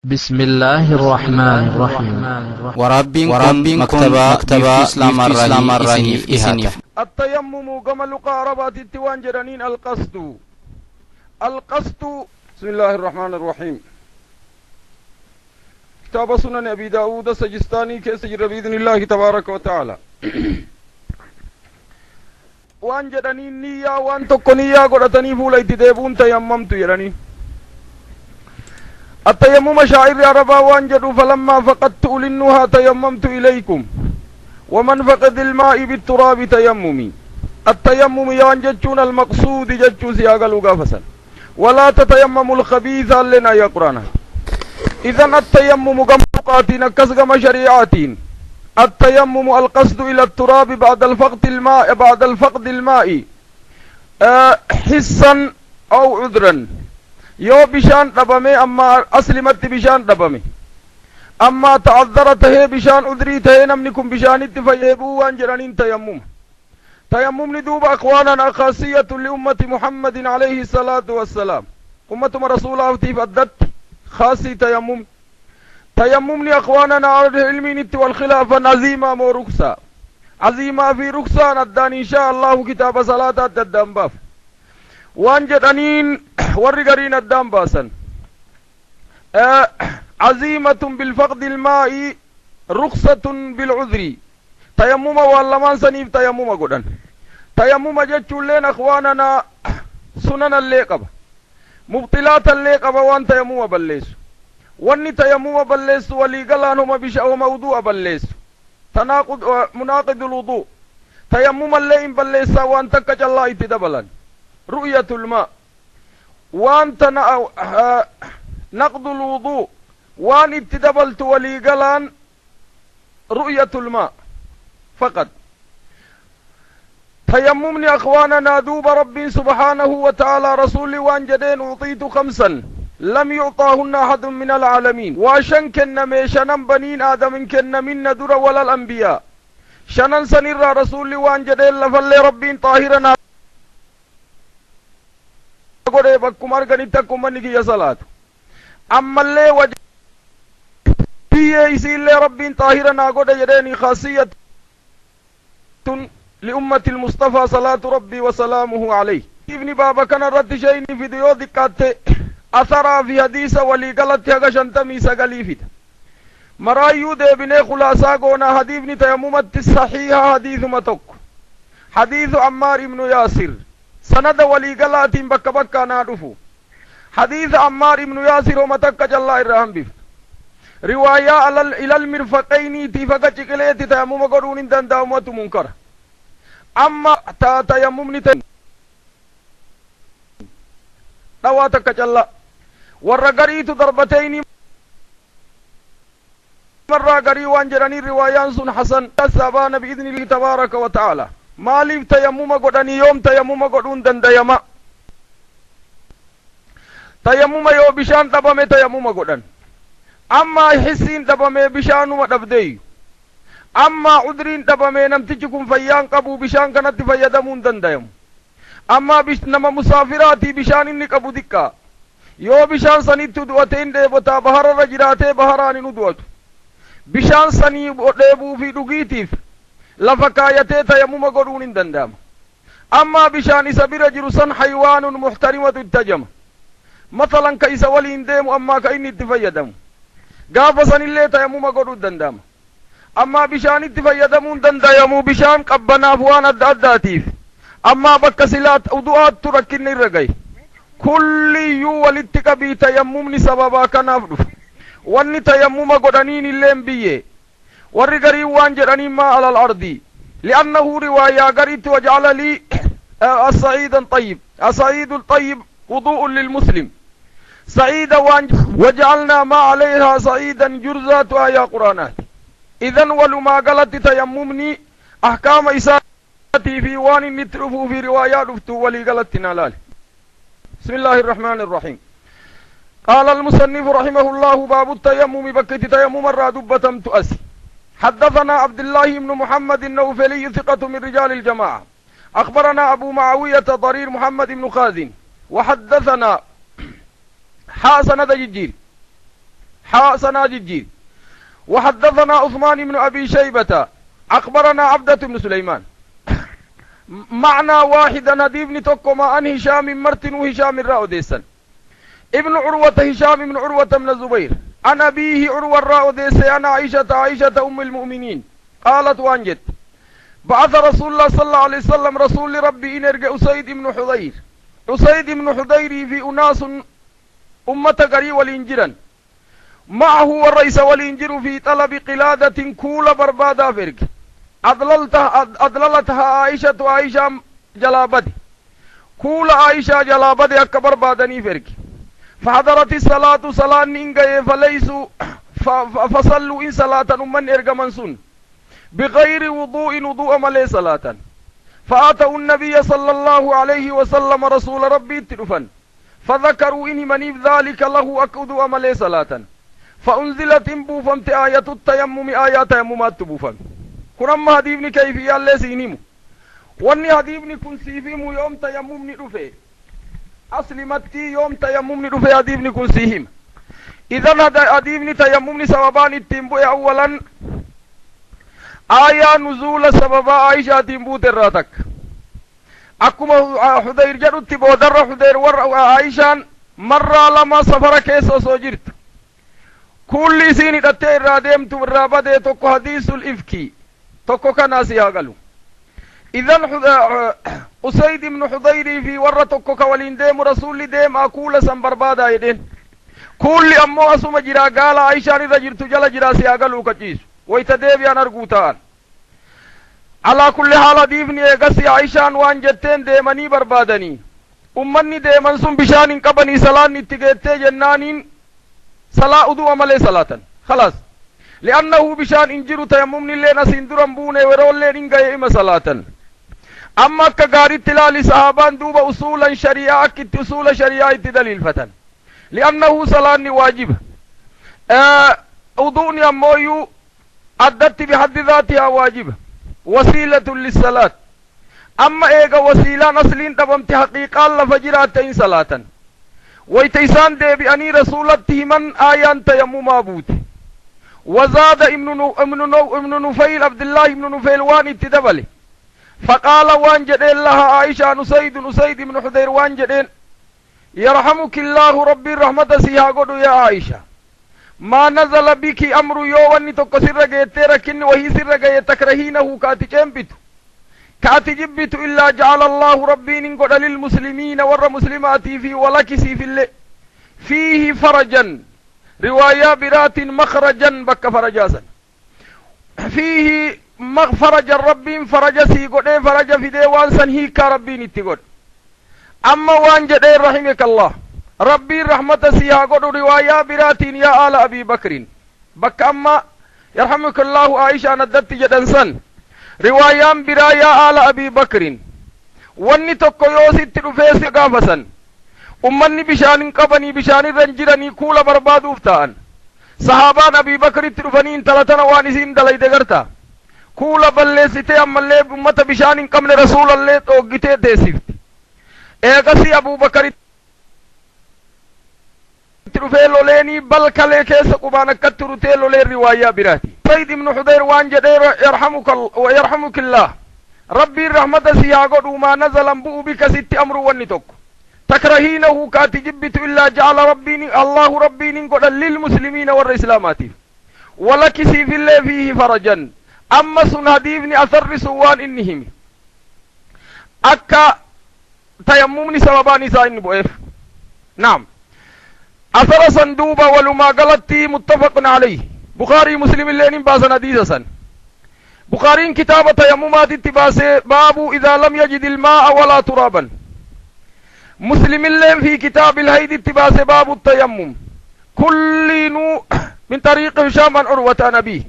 بسم الله الرحمن الرحيم وربكم مكتبة إسلام الرحيم التيمم كما لقاربات التوان جرانين القصد بسم الله الرحمن الرحيم. كتاب سنن أبي داود السجستاني كيسجر بإذن الله تبارك وتعالى. وان جرانين نية وان تقنية قرأتني فوليت ديبون تيممت جرانين. التيمم شاعر عربا وانجدوا فلما فقدت للنها تيممت إليكم ومن فقد الماء بالتراب تيممي. التيمم يوانجدون المقصود جدوا سياغلوا غافسا ولا تتيمموا الخبيث لنا يا قرآن. إذن التيمم قمقاتين كسغم شريعاتين. التيمم القصد إلى التراب بعد الفقد الماء حسا أو عذرا. yoo bishaan dhabame amma aslimatti bishaan dhabame amma ta'azzara tahee bishaan udrii tahee namni kun bishaanitti fayyaduu waan jedhaniin tayammumni duuba aqwaanana khaasiyatun li ummati muhammadin alayhi salaatu wassalaam ummatuma rasuulaaftiif addatti khaasii tayammumni aqwaanana ala ilmiinitti wal khilaafan aziimaa moo ruksaa aziimaa fi ruksaan addaan inshaa allahu kitaaba salaataatti addaan baaf وان جدانين ورقرين الدام باسا عزيمة بالفقد الماء رخصة بالعذر. تيمم والله سنيف تيمم قدن تيمم جتشو لين اخواننا سنن الليقب مبطلات الليقب وان تيمم بليس واني تيمم بليس ولي قلانهم بشأ وموضوع بليس تناقض مناقض الوضوء تيمم اللين بليس وان تكج الله اتدبلا رؤية الماء وانت نقض الوضوء وان اتدبلت ولي قلان رؤية الماء فقط. تيممني اخواننا دوب ربي سبحانه وتعالى رسولي وان جدين اعطيت 5 لم يعطاهن احد من العالمين واشن كن ميشنن بنين ادم كن من در ولا الانبياء شنن سنر رسولي وان جدين لفل ربي طاهرنا godhe bakkuma arganitti akkuma inni kiyya salaatu ammallee biyyee isiillee rabbiin xaahira naa godhe jedheeni khaasiyatun liummati ilmustafaa salaatu rabbii wasalaamuhu alayhi. ibni baaba kana irratti shayni fide yoo diqqaatte asaraa fi hadiisa waliigalatti haga 59 fida maraayyuu deebinee khulaasaa goonaa hadiifni tayammumatti saxiiha hadiisuma tokko hadiisu ammaar ibnu yaasir سند ولي قلاتين بكا نادفو حديث عمار ابن ياسر ومتك جلا الرحم بف رواية إلى المرفقين تفقى چكليت تيمم قرون دان داومت منكر أما تيمم نتن دواتك جلا والرقريت ضربتين مرة قري وانجراني روايان سن حسن تسابان بإذن الله تبارك وتعالى maaliif tayammuma godhanii yoom tayammuma godhuun dandayama tayammuma yoo bishaan dhabame tayammuma godhan amma hissiin dhabame bishaanuma dhabdeeyyu amma udriin dhabame namtichi kun fayyaan qabu bishaan kanatti fayyadamuun dandayamu amma nama musaafiraatii bishaan inni qabu diqqaa yoo bishaan sanitti du'ate hin dheebotaa bahararra jiraatee baharaan hin du'atu bishaan sanii dheebuu fi dhugiitiif lafa kaayatee tayammuma godhuun hin danda'ama amma bishaan isa bira jiru san haywaanun muhtarimatu ittajama masalan ka isa waliin deemu amma ka inni itti fayyadamu gaafa sanillee tayammuma godhuu danda'ama amma bishaan itti fayyadamuun dandayamu bishaan qabbanaaf waan adda addaatiif amma bakka silaat udu'aattu rakkinni irra gahe kulliyyuu walitti qabii tayammumni sababaa kanaaf dhufu wanni tayammuma godhaniin illeen biyyee والرقري وان جراني ما على الأرض لأنه رواية قريت وجعل لي الصعيد الطيب الصعيد الطيب وضوء للمسلم سعيد وان وجعلنا ما عليها صعيدا جرزاتها يا قرآنات. إذن ولما قالت تيممني أحكام إساتي في وان نترفوا في روايات افتو ولي قالت نالال. بسم الله الرحمن الرحيم. قال المصنف رحمه الله باب التيمم بكت تيمم الرادبة تؤسي. حدثنا عبد الله بن محمد النوفلي ثقة من رجال الجماعة أخبرنا أبو معاوية ضرير محمد بن خازن وحدثنا حسن دجيل حاسنا ججير. وحدثنا عثمان بن أبي شيبة أخبرنا عبدة بن سليمان معنى واحد نديبني تقوم عن هشام مرتن وهشام الرأوديسا ابن عروة هشام بن عروة بن الزبير عن أبيه عروة الرأوديسا عن عائشة أم المؤمنين قالت وانجت بعث رسول الله صلى الله عليه وسلم رسول ربي إن ارجع أسيد بن حضير في أناس أمة قري والإنجرا معه والرئيس والإنجر في طلب قلادة كول بربادا فرق أضللتها عائشة جلابد كول عائشة جلابد أكبر بادني فرق فحضرت الصلاة صلاة نينغي فليسوا فصلوا إن صلاة من ارجع منسون بغير وضوء ملي صلاة فآتوا النبي صلى الله عليه وسلم رسول ربي تلفا فذكروا إن من ذلك له أكد ملي صلاة فأنزلت بوفمت آية التيمم آيات تيممات بوفم كنما هديبني كيفية اللي سينيمو واني هديبني كن سيفيمو يوم تيممني رفي أصل متي يوم تيممني رفي هديبني كن سيهم إذن هديبني تيممني سببان التنبو أولا آية نزول سبب عائشة تنبوت الراتك أكما حدير جرد بودر حدير ور عائشة مرة لما سفر كيسو سوجرت كل سين دتي رادم تبرابده توكو حديث الإفكي توكو كناسي هاغلو إذن أسيد بن حضير في ور توكو كولين ديم رسول ديم أقول سنبربادا يدين كل أمو أسوم جرا قال عائشة رجل تجل جراسي هاغلو كجيس ويتديب يا نرقوتان على كل حال ديفني اغسي عائشان وان جتين ديماني بربادني امني ديمان سن بشان قبني سلان نتيجته جنانين صلاة ادو عمل صلاة خلاص لأنه بشان انجرو تيممني لنا سندرم بونه ورول لين غاي اما صلاة اما كغاري تلال صحابان دوب اصولا شريعة كت اصول شريعة دليل فتن لأنه صلاة واجب ادوني امويو أدت بحد ذاتها واجب وسيلة للصلاة أما إيغا وسيلة نسلين تبمت حقيقة لفجراتين صلاة ويتيسان دي بأني رسولته من آيان تيمم أبوت وزاد ابن نفيل عبد الله ابن نفيل وان اتدبل فقال وان جدين لها عائشة نسيد بن حضير وان جدين يرحمك الله ربي رحمة سيها قدو يا عائشة ما نزل بك أمر يواني توكو سر ركن وهي سر تكرهينه كاتي جبت إلا جعل الله ربي ننقل للمسلمين ور مسلمات في ولكسي في اللي فيه فرجا رواية برات مخرجا بك فرجاسا فيه فرج الرب فرج سيقود فرج في ديوان سنهيك ربي نتقود أما وان جدين رحمك الله ربي رحمة سيها قد رواية براتين يا آل أبي بكر بك أما يرحمك الله عائشة ندت جدنسا رواية برا يا آل أبي بكر واني تكو يوسي تلفيس قافسا أمني بشان قبني بشان رنجرني كول برباد افتان صحابان أبي بكر تلفنين تلتنا وانسين دلي دقرتا كول بلسيتي أما اللي أمت بشان قمن رسول الله توقيتي ديسيفت ايقسي أبو بكر ترفي لوليني بل كالي كيس قبانا كترتي لولي رواية براتي سيد بن حضير وان جدير يرحمك الله ربي الرحمة سياغد وما نزل انبؤ بك ست أمر ونتك تكرهينه كاتجبت إلا جعل الله ربي ننقل للمسلمين والإسلامات ولكسي في الله فيه فرجا أما سنهديفني أثر سوان إنهم أكا تيممني سبباني ساين بؤيف نعم أثر صندوبة ولما قلتي متفق عليه بخاري مسلم اللين باسن حديثا بخاري كتاب تيممات اتباسه باب إذا لم يجد الماء ولا ترابا مسلم اللين في كتاب الهيد اتباسه باب التيمم كل من طريق هشام عن عروة نبيه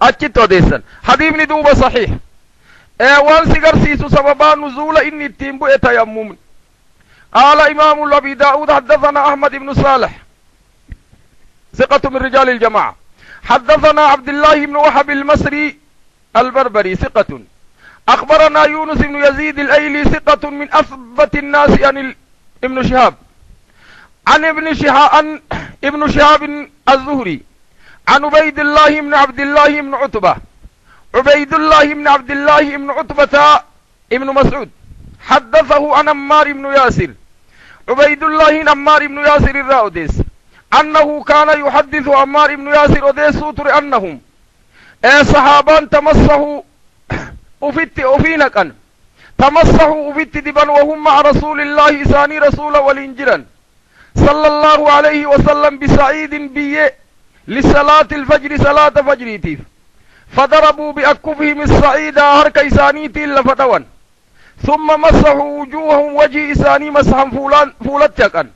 أجت ديسا حديث ندوب صحيح وان سيغر سيسو سببا نزول إني التيمبو تيمم قال إمام أبي داود حدثنا أحمد بن صالح ثقة من رجال الجماعة حدثنا عبد الله بن وهب المصري البربري ثقة أخبرنا يونس بن يزيد الأيلي ثقة من أثبت الناس عن ابن شهاب عن ابن شهاب الزهري عن عبيد الله بن عبد الله بن عتبة عبيد الله بن عبد الله بن عتبة ابن مسعود حدثه عن عمار بن ياسر عبيد الله بن عمار بن ياسر الرأوديس أنه كان يحدث عمار بن ياسر أوديس سوتر أنهم صحابان تمسحوا أفينك تمسحوا أفت دبا وهم مع رسول الله ثاني رسول والإنجرا صلى الله عليه وسلم بسعيد بيه لصلاة الفجر صلاة فجريتيف فضربوا بأكفهم الصعيد هرك إسانيتي لفتوان ثم مسحوا وجوههم وجه إساني مسحا فولتكا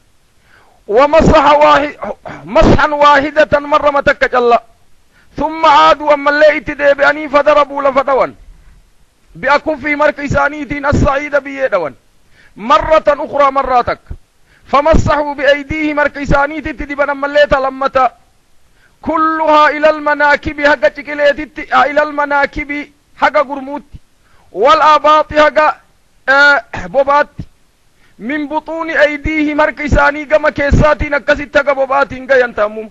مسحا واحدة مرة متكج الله ثم عادوا أما الليت دي بأني فضربوا لفتوان بأكفهم مرك إسانيتي الصعيد بيدوان مرة أخرى مراتك فمسحوا بأيديه مرك إسانيتي تدبنا أما الليت لمتا كلها إلى المناكب حق تكليت إلى المناكب حق قرموت والآباط حق بوبات من بطون أيديه مركزاني كما كيساتي نكسيت حق بوبات ينتمم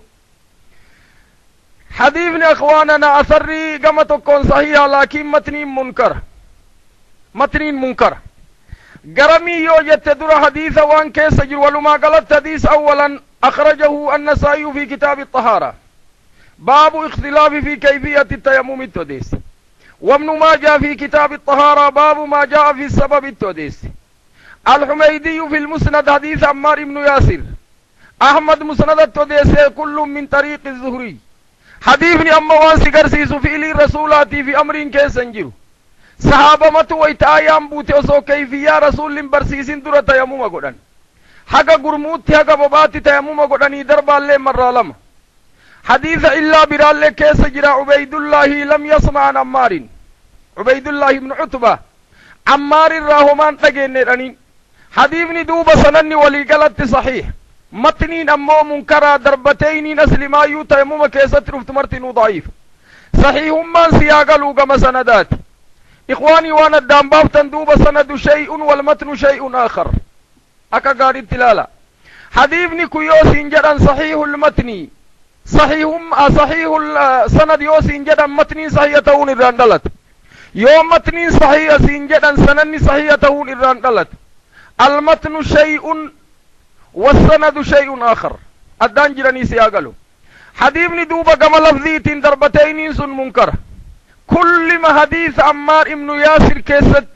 حديثني أخواننا أثري كما تكون صحيحة لكن متنين منكر قرمي يوجد تدر حديث وان كيس جر ولما قلت حديث أولا أخرجه النسائي في كتاب الطهارة باب اختلاف في كيفية التيمم التوديس وابن ماجه في كتاب الطهارة باب ما جاء في السبب التوديس الحميدي في المسند حديث عمار بن ياسر أحمد مسند التوديس كل من طريق الزهري حديثني أما وانسي قرسيس في إلي رسولاتي في أمر كيسنجر صحابة متو ويتآيام بوتي وصو كيفية رسول برسيسين در تيمم قدن حقا قرموت حقا ببات تيمم قدن دربا اللي مر لما حديث إلا برال كيس جرى عبيد الله لم يسمع عن عمار عبيد الله بن عتبة عمار الراهمان تجنرني حديثني دوب سنني ولي قلت صحيح متنين أمو منكرا دربتين نسل ما يتيمم كيس ترفت مرتين ضعيف صحيح من سياقلوا كما سندات إخواني وانا الدنباب تندوب سند شيء والمتن شيء آخر أكا قاري التلالة حديثني كيوس جدا صحيح المتني صحيح السند يوسين جدا متنين صحيح تون الراندلت يوم متنين صحيح سين جدا سنني صحيح تون الراندلت المتن شيء والسند شيء آخر الدان جراني سياقلو حديثني دوبا كما لفظيت دربتين سن منكر كل ما حديث عمار ابن ياسر كيست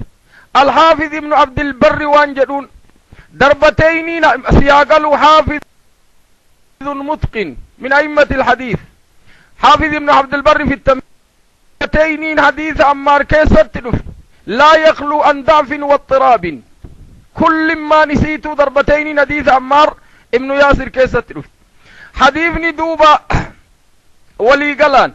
الحافظ ابن عبد البر وانجدون دربتين سياقلو حافظ متقن من أئمة الحديث حافظ ابن عبد البر في التمتين حديث عمار كيست لا يخلو عن ضعف واضطراب كل ما نسيت ضربتين حديث عمار ابن ياسر كيست حديثني دوبا ولي قلان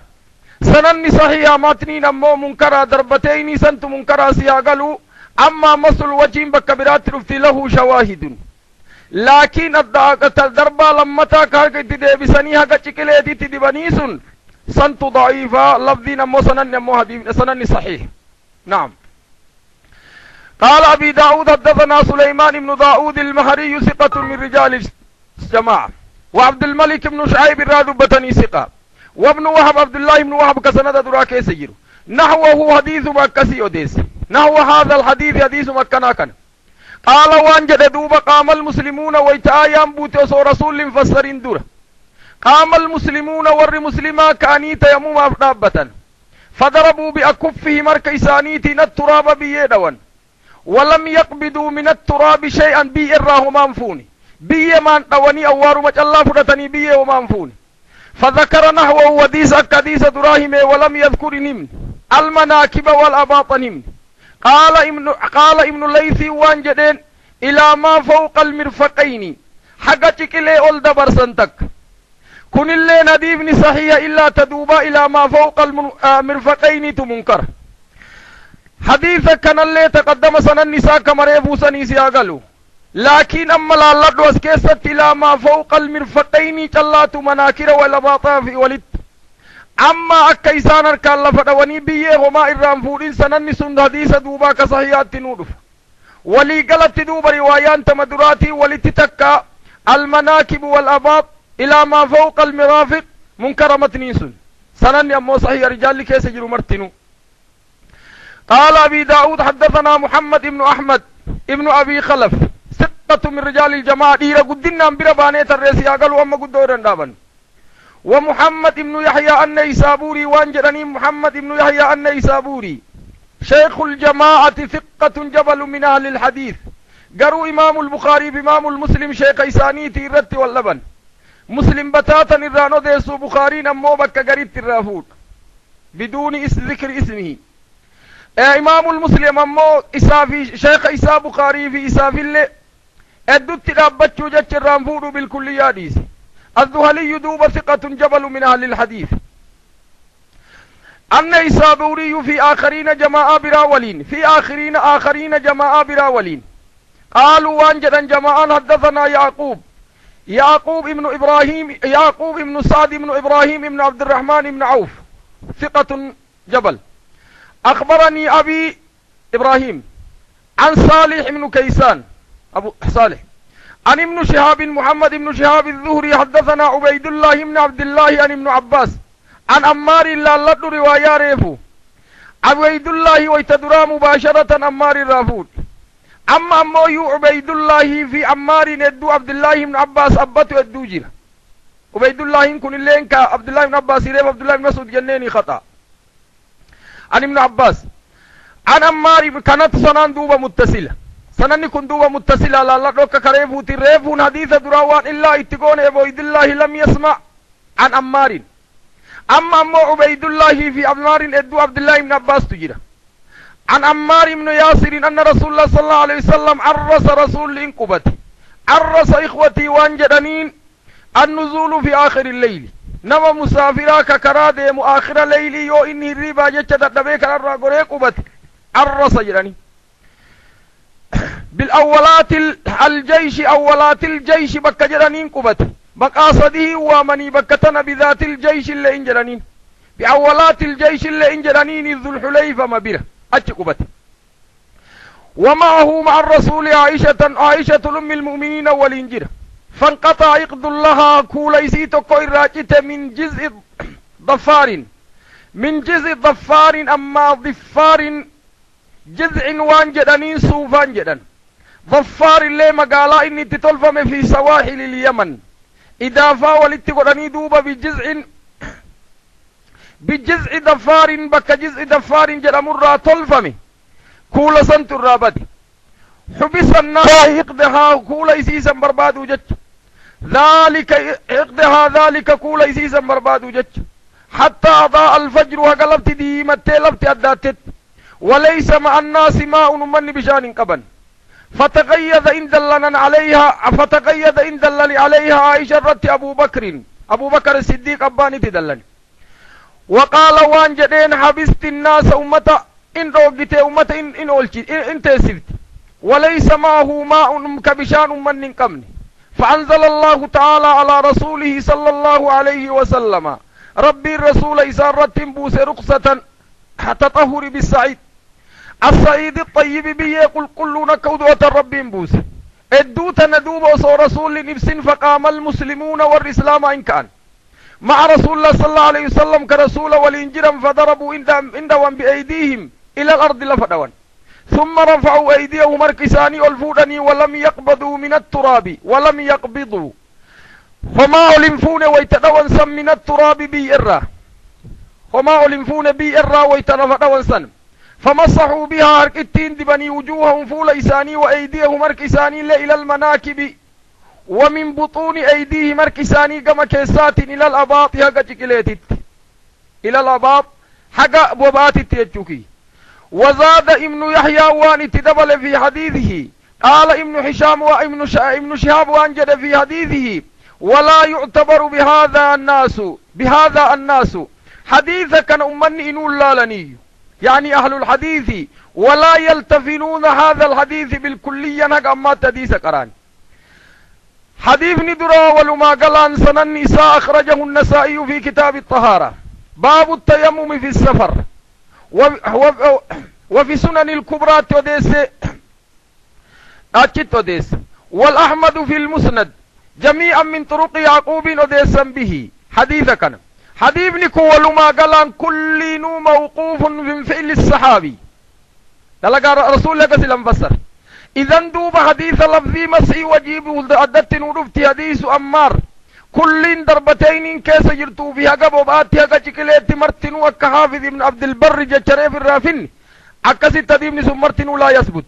سنن صحيح ماتنين أمو منكرا ضربتين سنت منكرا سياقلو أما مصل وجه بكبرات رفتي له شواهد لكن الضربة لما تاكارك تدبسني حقا چكليتي تدبنيسن سنت ضعيفة لفظين أمو سنن أمو حديث سنن صحيح نعم قال أبي داود حدثنا سليمان بن داود المهري ثقة من رجال الجماعة وعبد الملك بن شعيب الرادبتني ثقة وابن وهب عبد الله بن وهب كسند دراكي سير نحوه حديث مكسي وديس نحو هذا الحديث حديث مكنا كان قال وانجد دوب قام المسلمون ويتآيام بوتوس رسول فسرين دور قام المسلمون ور مسلما كاني تيمم أفنابة فضربوا بأكفه مركيسانيتي التراب بيدوان ولم يقبضوا من التراب شيئا بي إراه مانفوني بي من دواني أوار مج الله فرتني بي ومانفوني فذكر نحوه وديس أكديس دراهم ولم يذكرنهم المناكب والأباطنهم قال ابن الليثي وانجدين إلى ما فوق المرفقين حقتك لي أول دبر سنتك كن اللي نديبني صحيح إلا تدوبا إلى ما فوق المرفقين تمنكر حديثك كان اللي تقدم سنة النساء كمريفو سنيسي أغلو لكن أما لالد واسكيست إلى ما فوق المرفقين جلات مناكر والأباطا في ولد أما أكيسان أركان لفتواني بيه وما إرام فورين سنن سند حديث دوبا كصحيحات نودف ولي قلت دوبا روايان تمدراتي ولتتكا المناكب والأباط إلى ما فوق المرافق منكر متنيس سنن أمو صحيح رجال كيس يجروا مرتنو. قال أبي داود حدثنا محمد ابن أحمد ابن أبي خلف ثقة من رجال الجماعة ديرا قدنا بيرا بانيت الرئيسي أقلوا أما قدورا دابا. ومحمد ابن يحيى النيسابوري وانجرني محمد ابن يحيى النيسابوري شيخ الجماعة ثقة جبل من أهل الحديث قروا إمام البخاري بإمام المسلم شيخ إسانيتي الرت واللبن مسلم بتاتا الرانو ديسو بخاري نمو بك قريت الرافود بدون ذكر اسمه. إمام المسلم أمو إسافي شيخ إسا بخاري في إسافي اللي أدوت رابطشو جتش الرانفود بالكلية ديس. الذهلي دوب ثقة جبل من أهل الحديث. النيسابوري في آخرين جماعة براولين في آخرين جماعة براولين قالوا وانجدا جماعة حدثنا يعقوب ابن إبراهيم يعقوب ابن سعد ابن إبراهيم ابن عبد الرحمن ابن عوف ثقة جبل. أخبرني أبي إبراهيم عن صالح ابن كيسان أبو صالح عن ابن شهاب محمد ابن شهاب الزهري حدثنا عبيد الله ابن عبد الله عن ابن عباس عن أمار لا لد رواية ريفو عبيد الله ويتدرى مباشرة أمار الرافود. أما أمو عبيد الله في أمار ندو عبد الله بن عباس أبته ادو جيرا عبيد الله كن اللين كعبد الله بن عباس ريف عبد الله بن مسعود جنيني خطأ عن ابن عباس عن أمار كانت سنان دوبة متصلة سنن كن دوبة متصلة لا لدوك كريفو تريفون حديث دراوان إلا اتقون عبيد الله لم يسمع عن أمار. أما أمو عبيد الله في أمار ادو عبد الله بن عباس تجيرا عن عمار بن ياسر أن رسول الله صلى الله عليه وسلم عرس رسول إنقبتي عرس إخوتي وانجدنين النزول في آخر الليل نما مسافرا ككرادة مؤخر الليل يو إني الربا جتشد دبيك الرقوري قبتي عرس جراني بالأولات الجيش أولات الجيش بك جرانين قبتي مقاصده ومني بكتنا بذات الجيش اللي انجرانين بأولات الجيش اللي انجرانين ذو الحليفة مبيرة أتقبت. ومعه مع الرسول عائشة أم المؤمنين والإنجيل فانقطع يقض لها كوليسي تكوي راجت من جزء ضفار أما ضفار جزء وان جدنين صوفان جدن ضفار اللي مقالا إني تتلفم في سواحل اليمن إضافة ولتقرني دوبة بجزء ضفار بك جزء ضفار جرمرا تلفمي كولا سنت الرابط حبس الناس يقضها كولا يسيسا برباد وجج ذلك يقضها ذلك كولا يسيسا برباد وجج حتى أضاء الفجر وقلبت ديمت لبت أداتت وليس مع الناس ماء من بشان قبن فتقيد إن دلنا عليها عائشة رت أبو بكر الصديق أباني تدلني وقال وان جدين حبست الناس أمتا إن روجت أمتا إن أولشت إن تسرت وليس معه ماء كبشان من قمني فأنزل الله تعالى على رسوله صلى الله عليه وسلم ربي الرسول إسارة بوس رقصة تطهر بالسعيد السعيد الطيب بي يقول كلنا كودوة الرب بوس ادوت ندوب وصو رسول نفس فقام المسلمون والإسلام إن كان مع رسول الله صلى الله عليه وسلم كرسول والإنجرم فضربوا عندهم بأيديهم إلى الأرض لفدوان ثم رفعوا أيديهم مركساني والفودني ولم يقبضوا من التراب ولم يقبضوا فما علمفون ويتدوان سم من التراب بإرّا وما علمفون بإرّا ويتنفدوان سن فمسحوا بها هركتين دبني وجوههم فول إساني وأيديهم مركساني إلى المناكب ومن بطون أيديه مركساني كما كيسات إلى الأباط حقا تكليتت إلى الأباط حقا بوبات تيجوكي. وزاد ابن يحيى وان تدبل في حديثه قال ابن شهاب وانجد في حديثه ولا يعتبر بهذا الناس حديث كان أمني إنو اللالني يعني أهل الحديث ولا يلتفنون هذا الحديث بالكلية نقا ما تديس قران حديث ندرا ولما قلان سنن النساء أخرجه النسائي في كتاب الطهارة باب التيمم في السفر وفي سنن الكبرى توديس والأحمد في المسند جميعا من طرق يعقوب أديسا به حديث كان حديث نكول ما قال كل موقوف من فعل الصحابي دلقى رسول الله سلام فسر إذن دوب حديث لفظي مسيح وجيب أدت نورفتي حديث أمار كل ضربتين كيس جرتو فيها قبوبات هكا شكليت مرتن وكحافظ ابن عبد البر جشريف الرافن أكسي تديم نسو مرتن لا يثبت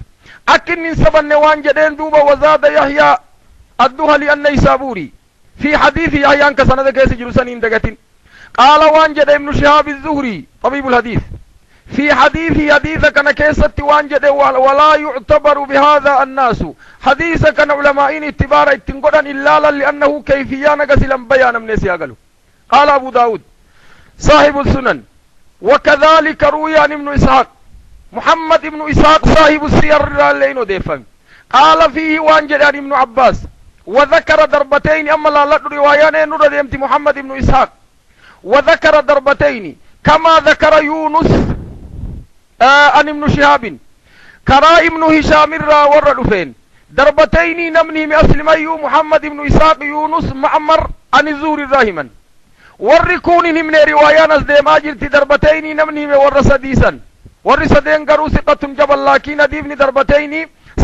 أكن سبن نوان جدين دوبا وزاد يحيى أدوها لأن يسابوري في حديث يحيى أنك سند كيس جرسانين دقتين قال وان جد ابن شهاب الزهري طبيب الحديث في حديث كان كيسة وان جد ولا يعتبر بهذا الناس حديث كان علماء اتبار اتنقضا إلا لأنه كيفيان قسلا بيانا من يسيقلوا قال أبو داود صاحب السنن وكذلك روي عن ابن إسحاق محمد ابن إسحاق صاحب السير اللين ديفن قال فيه وان جد عن ابن عباس وذكر ضربتين أما لا روايان نور ديمت محمد ابن إسحاق وذكر ضربتين كما ذكر يونس عن ابن شهاب كرا ابن هشام ورد فين ضربتين نمني من أسلم أيو محمد ابن إسحاق يونس معمر عن الزهري راهما وركون من روايان أزدي ماجرت ضربتين نمني من ورسديسا ورسدين قروا ثقة جبل لكن ديبني ضربتين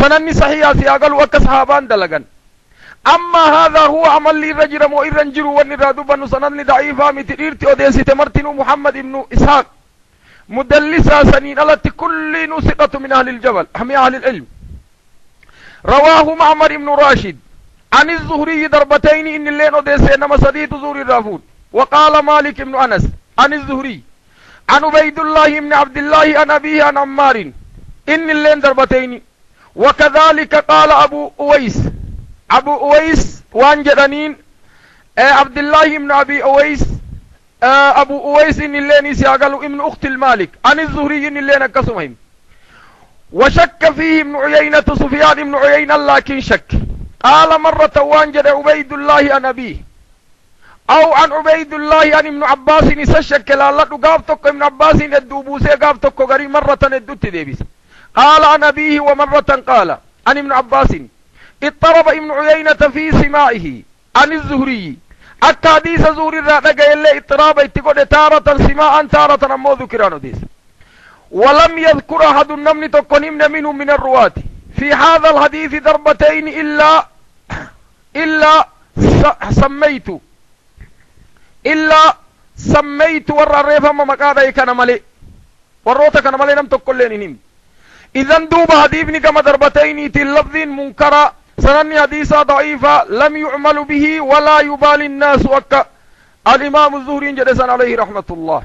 سنني صحيح سياقل وكصحابان دلغن أما هذا هو عمل لي رجل مؤرنجر والنرادو بن سنن ضعيفة متريرت أديسي تمرتن محمد بن إسحاق مدلسة سنين التي كل نسقة من أهل الجبل هم أهل العلم رواه معمر بن راشد عن الزهري ضربتين إن اللين أديسي إنما صديت زهري الرافود وقال مالك بن أنس عن الزهري عن عبيد الله بن عبد الله عن أبيه عن عمار إن اللين ضربتين وكذلك قال أبو أويس وان جدانين عبد الله بن أبي أويس أبو أويس إن اللين سيقالوا ابن أخت المالك عن الزهري إن اللين كسمهم وشك فيه ابن عيينة سفيان بن عيينة لكن شك قال مرة وان جد عبيد الله عن أبيه أو عن عبيد الله عن ابن عباس نسشك لا قابتك ابن عباس الدوبوسي قابتك غري مرة الدت ديبس قال عن أبيه ومرة قال عن ابن عباس اضطرب ابن عيينة في سمائه عن الزهري التحديث زهري الرادق إلا اضطراب اتقود تارة سماء تارة نمو ذكرانو ديس ولم يذكر أحد النمن تقنمن منهم من الرواة في هذا الحديث ضربتين إلا سميت والرّيفة مقادة كان ملي والروتا كان ملي نم تقول لنهم إذن دوب حديثني كما ضربتين تلفظ منكرا سنني حديثا ضعيفا لم يعمل به ولا يبالي الناس الإمام الزهري جلسا عليه رحمة الله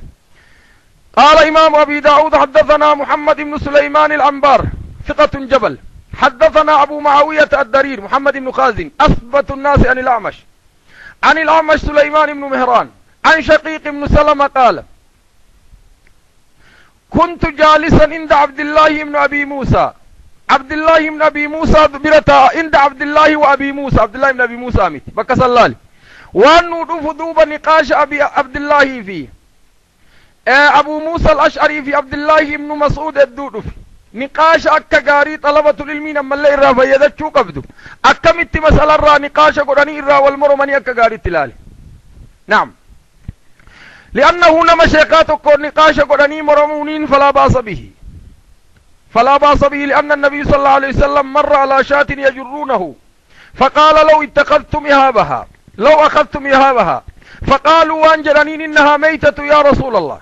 قال إمام أبي داود حدثنا محمد بن سليمان العنبار ثقة جبل حدثنا أبو معاوية الدرير محمد بن خازن أثبت الناس عن الأعمش سليمان بن مهران عن شقيق بن سلمة قال كنت جالسا عند عبد الله بن أبي موسى برتا عند عبد الله وأبي موسى عبد الله بن أبي موسى أمت بك صلالي وأنه دوب نقاش أبي عبد الله فيه أبو موسى الأشعري في عبد الله بن مسعود الدودف نقاش أكا غاري طلبة العلمين أما اللي إرى فيدت شو قبدو أكا مت مسألة را نقاش قراني إرى والمرمني أكا غاري تلالي نعم لأنه نما شيقاتك نقاش قراني مرمونين فلا باس به لأن النبي صلى الله عليه وسلم مر على شاة يجرونه فقال لو أخذتم إهابها فقالوا وانجرانين إنها ميتة يا رسول الله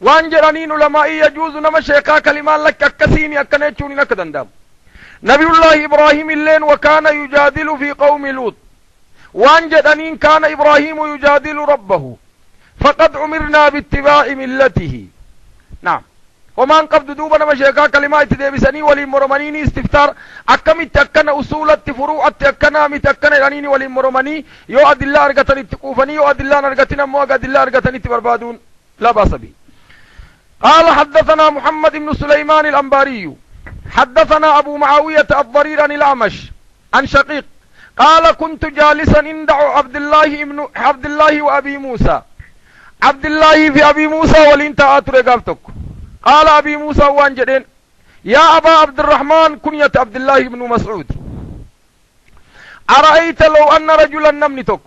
وانجرانين لما يجوز نما شيقا كلمان لك أكسيني أكنيتشوني نكدن دام نبي الله إبراهيم اللين وكان يجادل في قوم لوط وانجرانين كان إبراهيم يجادل ربه فقد أمرنا باتباع ملته نعم وما انقبض دوبنا مشيكا كلمات ديبساني ولي مرمانيني استفتار أكمت أكنا أصولة فروعة أكنا متأكنا لانيني ولي مرماني يو أد الله أرغتني تقوفني يو أد الله أرغتنا موغا أد الله أرغتني تبربادون لا باس به قال حدثنا محمد بن سليمان الأنباري حدثنا أبو معاوية الضرير عن الأعمش عن شقيق قال كنت جالسا عند عبد الله وأبي موسى عبد الله في أبي موسى ولنت آتر قال أبي موسى وانجدين يا أبا عبد الرحمن كنية عبد الله بن مسعود أرأيت لو أن رجلا نمني توك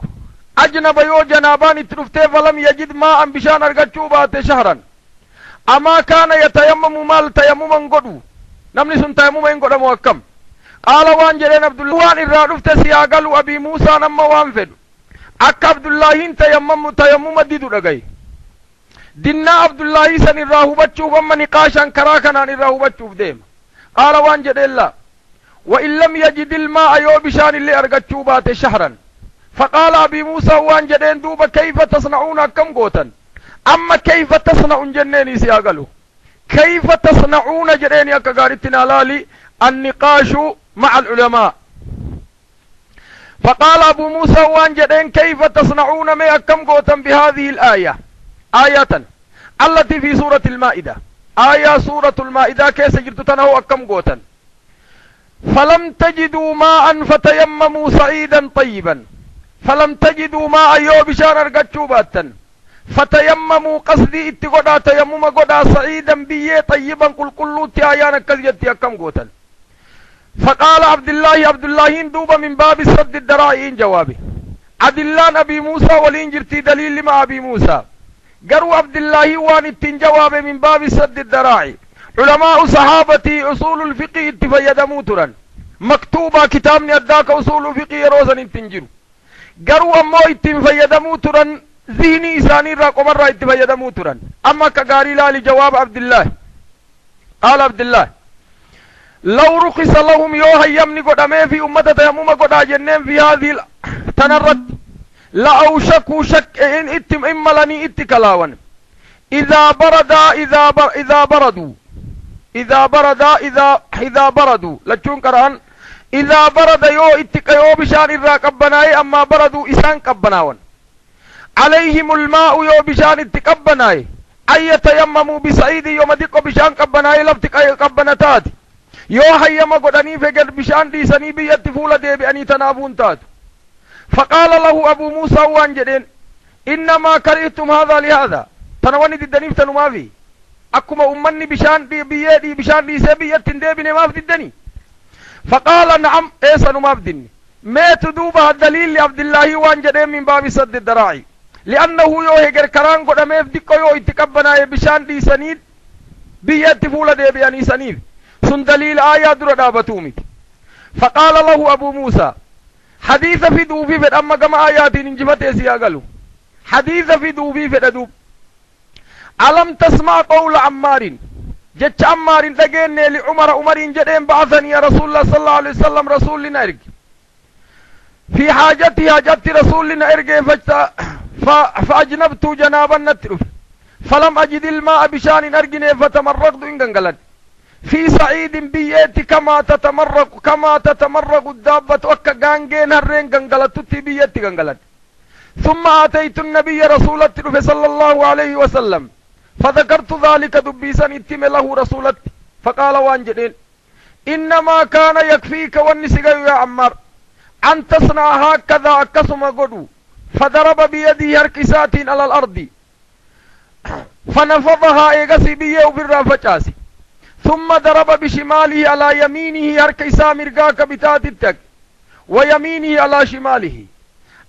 أجنب يو جنابان اترفته فلم يجد ماء بشان أرغتشو بات شهرا أما كان يتيمم مال تيمما قدو نمني سن تيمما قدو موكم قال وان جرين عبد الله وان الرادفت سياقل أبي موسى نما وانفد أك عبد الله تيمم ديدو رغي دنا عبد الله سن الراهبتشو فما نقاشا كراكنا الراهبتشو ديم قال وان جرين الله وإن لم يجد الماء يو بشان اللي أرغتشو بات شهرا فقال أبي موسى وان جرين دوبا كيف تصنعون كم قوتا أما كيف تصنعون جنيني سياقلو كيف تصنعون جريني أكاقارتنا لالي النقاش مع العلماء فقال أبو موسى وان جرين كيف تصنعون ما كم قوتا بهذه الآية آية التي في سورة المائدة آية سورة المائدة كيف سجرت تنهو أكم قوتا فلم تجدوا ماء فتيمموا صعيدا طيبا فلم تجدوا ماء يو بشان أرغتشو باتا فتيمموا قصدي اتقودا تيمم قودا صعيدا بيه طيبا قل قلو تيايانا كذيتي أكم قوتا فقال عبد الله دوبا من باب السد الدرائين جوابي عدلان أبي موسى والإنجرتي دليل مع أبي موسى قروا عبد الله وان التنجواب من باب السد الدرائي علماء صحابتي أصول الفقه اتفيد موترا مكتوبة كتابني أداك أصول الفقه روزا انتنجروا قروا أمو اتفيد موترا ذهني إساني راقو مرة اتفيد موترا أما كقاري لالي جواب عبد الله قال عبد الله لو رخص لهم يوها يمني قدامي في أمة تيمم قدا جنين في هذه تنرد لأوشكوا شك إن اتم إملني اتكلاون إذا بردوا لتشون كران إذا برد يو اتكيو بشان الراقبناي أما بردوا إسان قبناون عليهم الماء يو بشان اتقبناي أي يتيمموا بسعيد يوم ديكو بشان قبناي لفتكي قبنتات يو هيما قدني فقد بشان دي سني بيتفول دي بأني تنابون تات فقال له أبو موسى وانجدين إنما كرهتم هذا لهذا تنواني دي الدنيف تنما في أكما أمني بشان دي بيدي بشان دي سبيت دي بني ما في الدني فقال نعم إيسا نما في الدني ما تدوبها الدليل لعبد الله وانجدين من باب سد الدراعي لأنه يو هجر كران قد ما يفدق يو اتقبنا بشان دي سنيد بيتفول دي بأني سنيد سن دليل آيات دابتومي فقال له أبو موسى حديث في دوبي فد أما كما آيات ننجفت يسياقلو حديث في دوبي فد دوب ألم تسمع قول عمار جتش عمار لقين لعمر جدين بعثني يا رسول الله صلى الله عليه وسلم رسول لنا إرق في حاجتي حاجت رسول لنا إرق فأجنبت جنابا نترف فلم أجد الماء بشان أرقني فتمرقت إن قنقلت في صعيد بيتي كما تتمرق الدابة وكا غانجين هرين غنغلت بيتي غنغلت ثم آتيت النبي رسول الله صلى الله عليه وسلم فذكرت ذلك دبيسا اتم له رسولت فقال وانجدين إنما كان يكفيك والنسق يا عمار أن تصنع هكذا أكسم قدو فضرب بيده هركسات على الأرض فنفضها إيغسي بيه بالرافجاسي ثم ضرب بشماله على يمينه هركيسا مرقاك بتاتتك ويمينه على شماله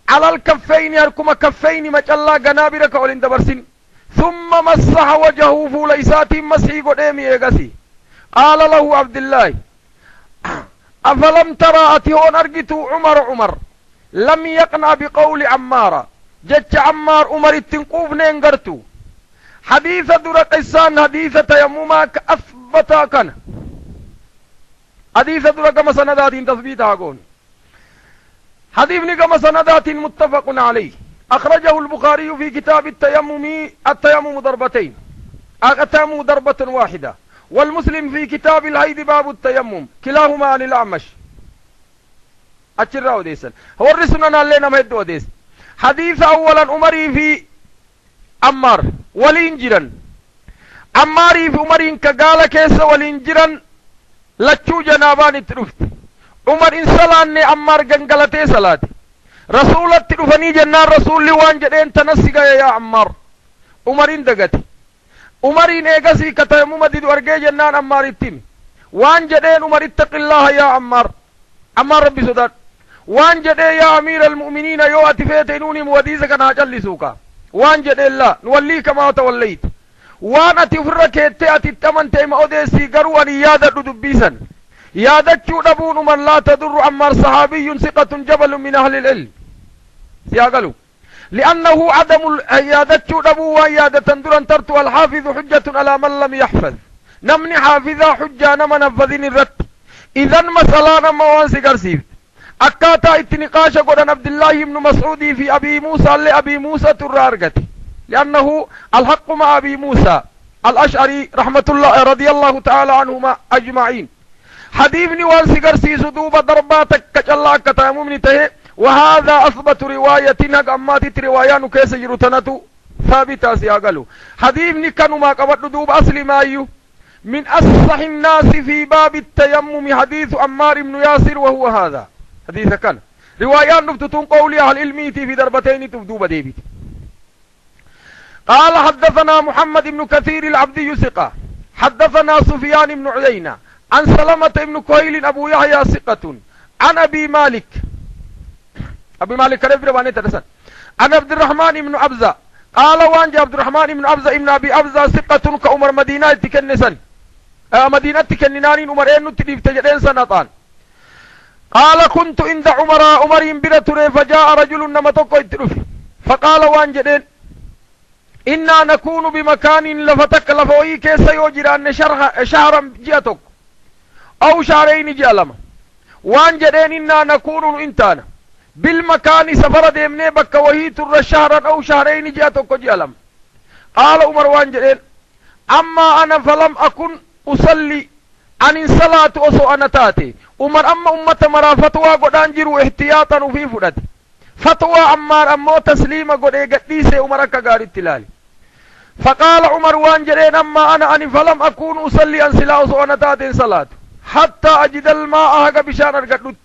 على الكفين هركما كفين مجلا قنابرك ولندبرسن ثم مسح وجهه فوليسات مسحي قدامي ايغسي قال له عبد الله أفلم ترى أتيون أرقتو عمر لم يقنع بقول عمار جج عمار عمر التنقوف نينغرتو حديث درق إسان حديث تيممك أثبتا كان حديث درق مسندات تثبيتها قول حديث نقم سندات متفق عليه أخرجه البخاري في كتاب التيمم ضربتين التيمم ضربة واحدة والمسلم في كتاب الهيد باب التيمم كلاهما عن الأعمش أتشرعوا ديسا هو الرسولنا لنا مهدوا ديس حديث أولا عمري في عمار ولينجرا عماري في عمرين كقال كيس ولينجرا لچو جنابان اترفت عمر انسلاني عمار جنگلتي صلاتي رسول اترفني جنان رسول لوان جدين تنسيقا يا عمار عمرين دقتي عمرين ايقسي كتيمم ديدو ارقى جنان عمار التيم وان جدين عمر اتق الله يا عمار عمار ربي صدات وانجد يا أمير المؤمنين يوأتي فيتنوني موديزك أنا أجلسوك وانجد الله نوليك ما توليت وانا تفرك اتأتي التمن تيم أوديسي قرواني يادة دبيسا يادة نبون من لا تضر عمار صحابي ثقة جبل من أهل العلم سيقلوا لأنه عدم يادة نبو ويادة درا ترت الحافظ حجة على من لم يحفظ نمني حافظا حجة نما نفذين الرد إذن مسألة موانسي قرسيف أكاتا اتنقاش قدن عبد الله بن مسعود في أبي موسى لأبي موسى ترارقتي لأنه الحق مع أبي موسى الأشعري رحمة الله رضي الله تعالى عنهما أجمعين حديثني وانسي قرسي سدوب ضرباتك كجلا كتاممني تهي وهذا أثبت رواية نقمات روايان كيس جرتنة ثابتة سياقلو حديثني كانوا ما قبض دوب أصل مايو من أصح الناس في باب التيمم حديث عمار بن ياسر وهو هذا حديث كان روايان نفتتون قولي أهل علميتي في دربتين تفدوب ديبت قال حدثنا محمد بن كثير العبدي ثقة حدثنا سفيان بن عيينة عن سلمة بن كهيل أبو يحيى ثقة عن أبي مالك عن عبد الرحمن بن أبزة قال وانجى عبد الرحمن بن أبزة ابن أبي أبزة ثقة كأمر مدينة تكنسا مدينة تكننانين أمرين تديف تجدين سنطان قال كنت عند عمر برة فجاء رجل نمتق يترف فقال وانجدين إنا نكون بمكان لفتك لفوي كيس يوجر أن شهرا جئتك أو شهرين جألما وانجدين إنا نكون إنتانا بالمكان سفر ديمني بك وهي تر شهرا أو شهرين جئتك جألما قال عمر وانجدين أما أنا فلم أكن أصلي عن صلاة أسو أنا تاتي عمر أما أمة مرا فتوى قد أنجروا احتياطا في فرد فتوى عمار أمو تسليم قد إيقاتيسي عمر كغار التلال فقال عمر وانجرين أما أنا فلم أكون أصلي عن صلاة أسو أنا تاتي صلاة حتى أجد الماء هكا بشان أرقدت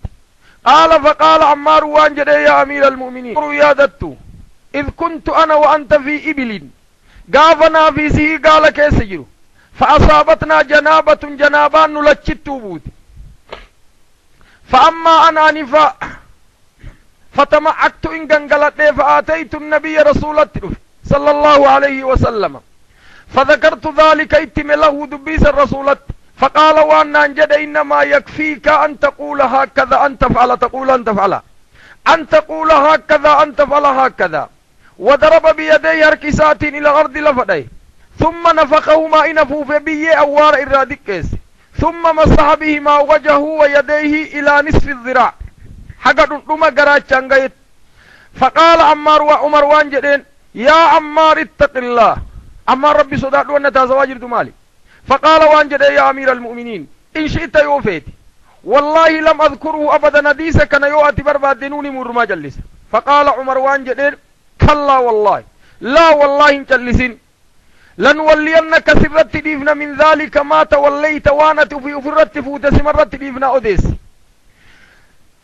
قال فقال عمار وانجرين يا أمير المؤمنين ريادت إذ كنت أنا وأنت في إبل قافنا في سيه قال كيسجر فأصابتنا جنابان نلتشت بوت فأما أنا نفا فتمعكت إن قنقلت فآتيت النبي رسول الله صلى الله عليه وسلم فذكرت ذلك اتم له دبيس الرسول فقال وأن أنجد إنما يكفيك أن تقول هكذا أن تفعل تقول أن تفعل أن تقول هكذا أن تفعل هكذا وضرب بيديه هركسات إلى الأرض لفديه ثم نفخهما إنفوف بيه أوار إرادكيس ثم مسح بهما وجهه ويديه إلى نصف الذراع حقا نما قراتشان قيت فقال عمار وعمر وانجدين يا عمار اتق الله عمار ربي صداد وانا تازواجر مالي فقال وانجدين يا أمير المؤمنين إن شئت يوفيتي والله لم أذكره أبدا نديسة كان يوأتي بربادنوني مرما جلس فقال عمر وانجدين كلا والله لا والله انجلسين لنولينك سرت ديفنا من ذلك ما توليت وانا في فرت فوت سمرت ديفنا أديس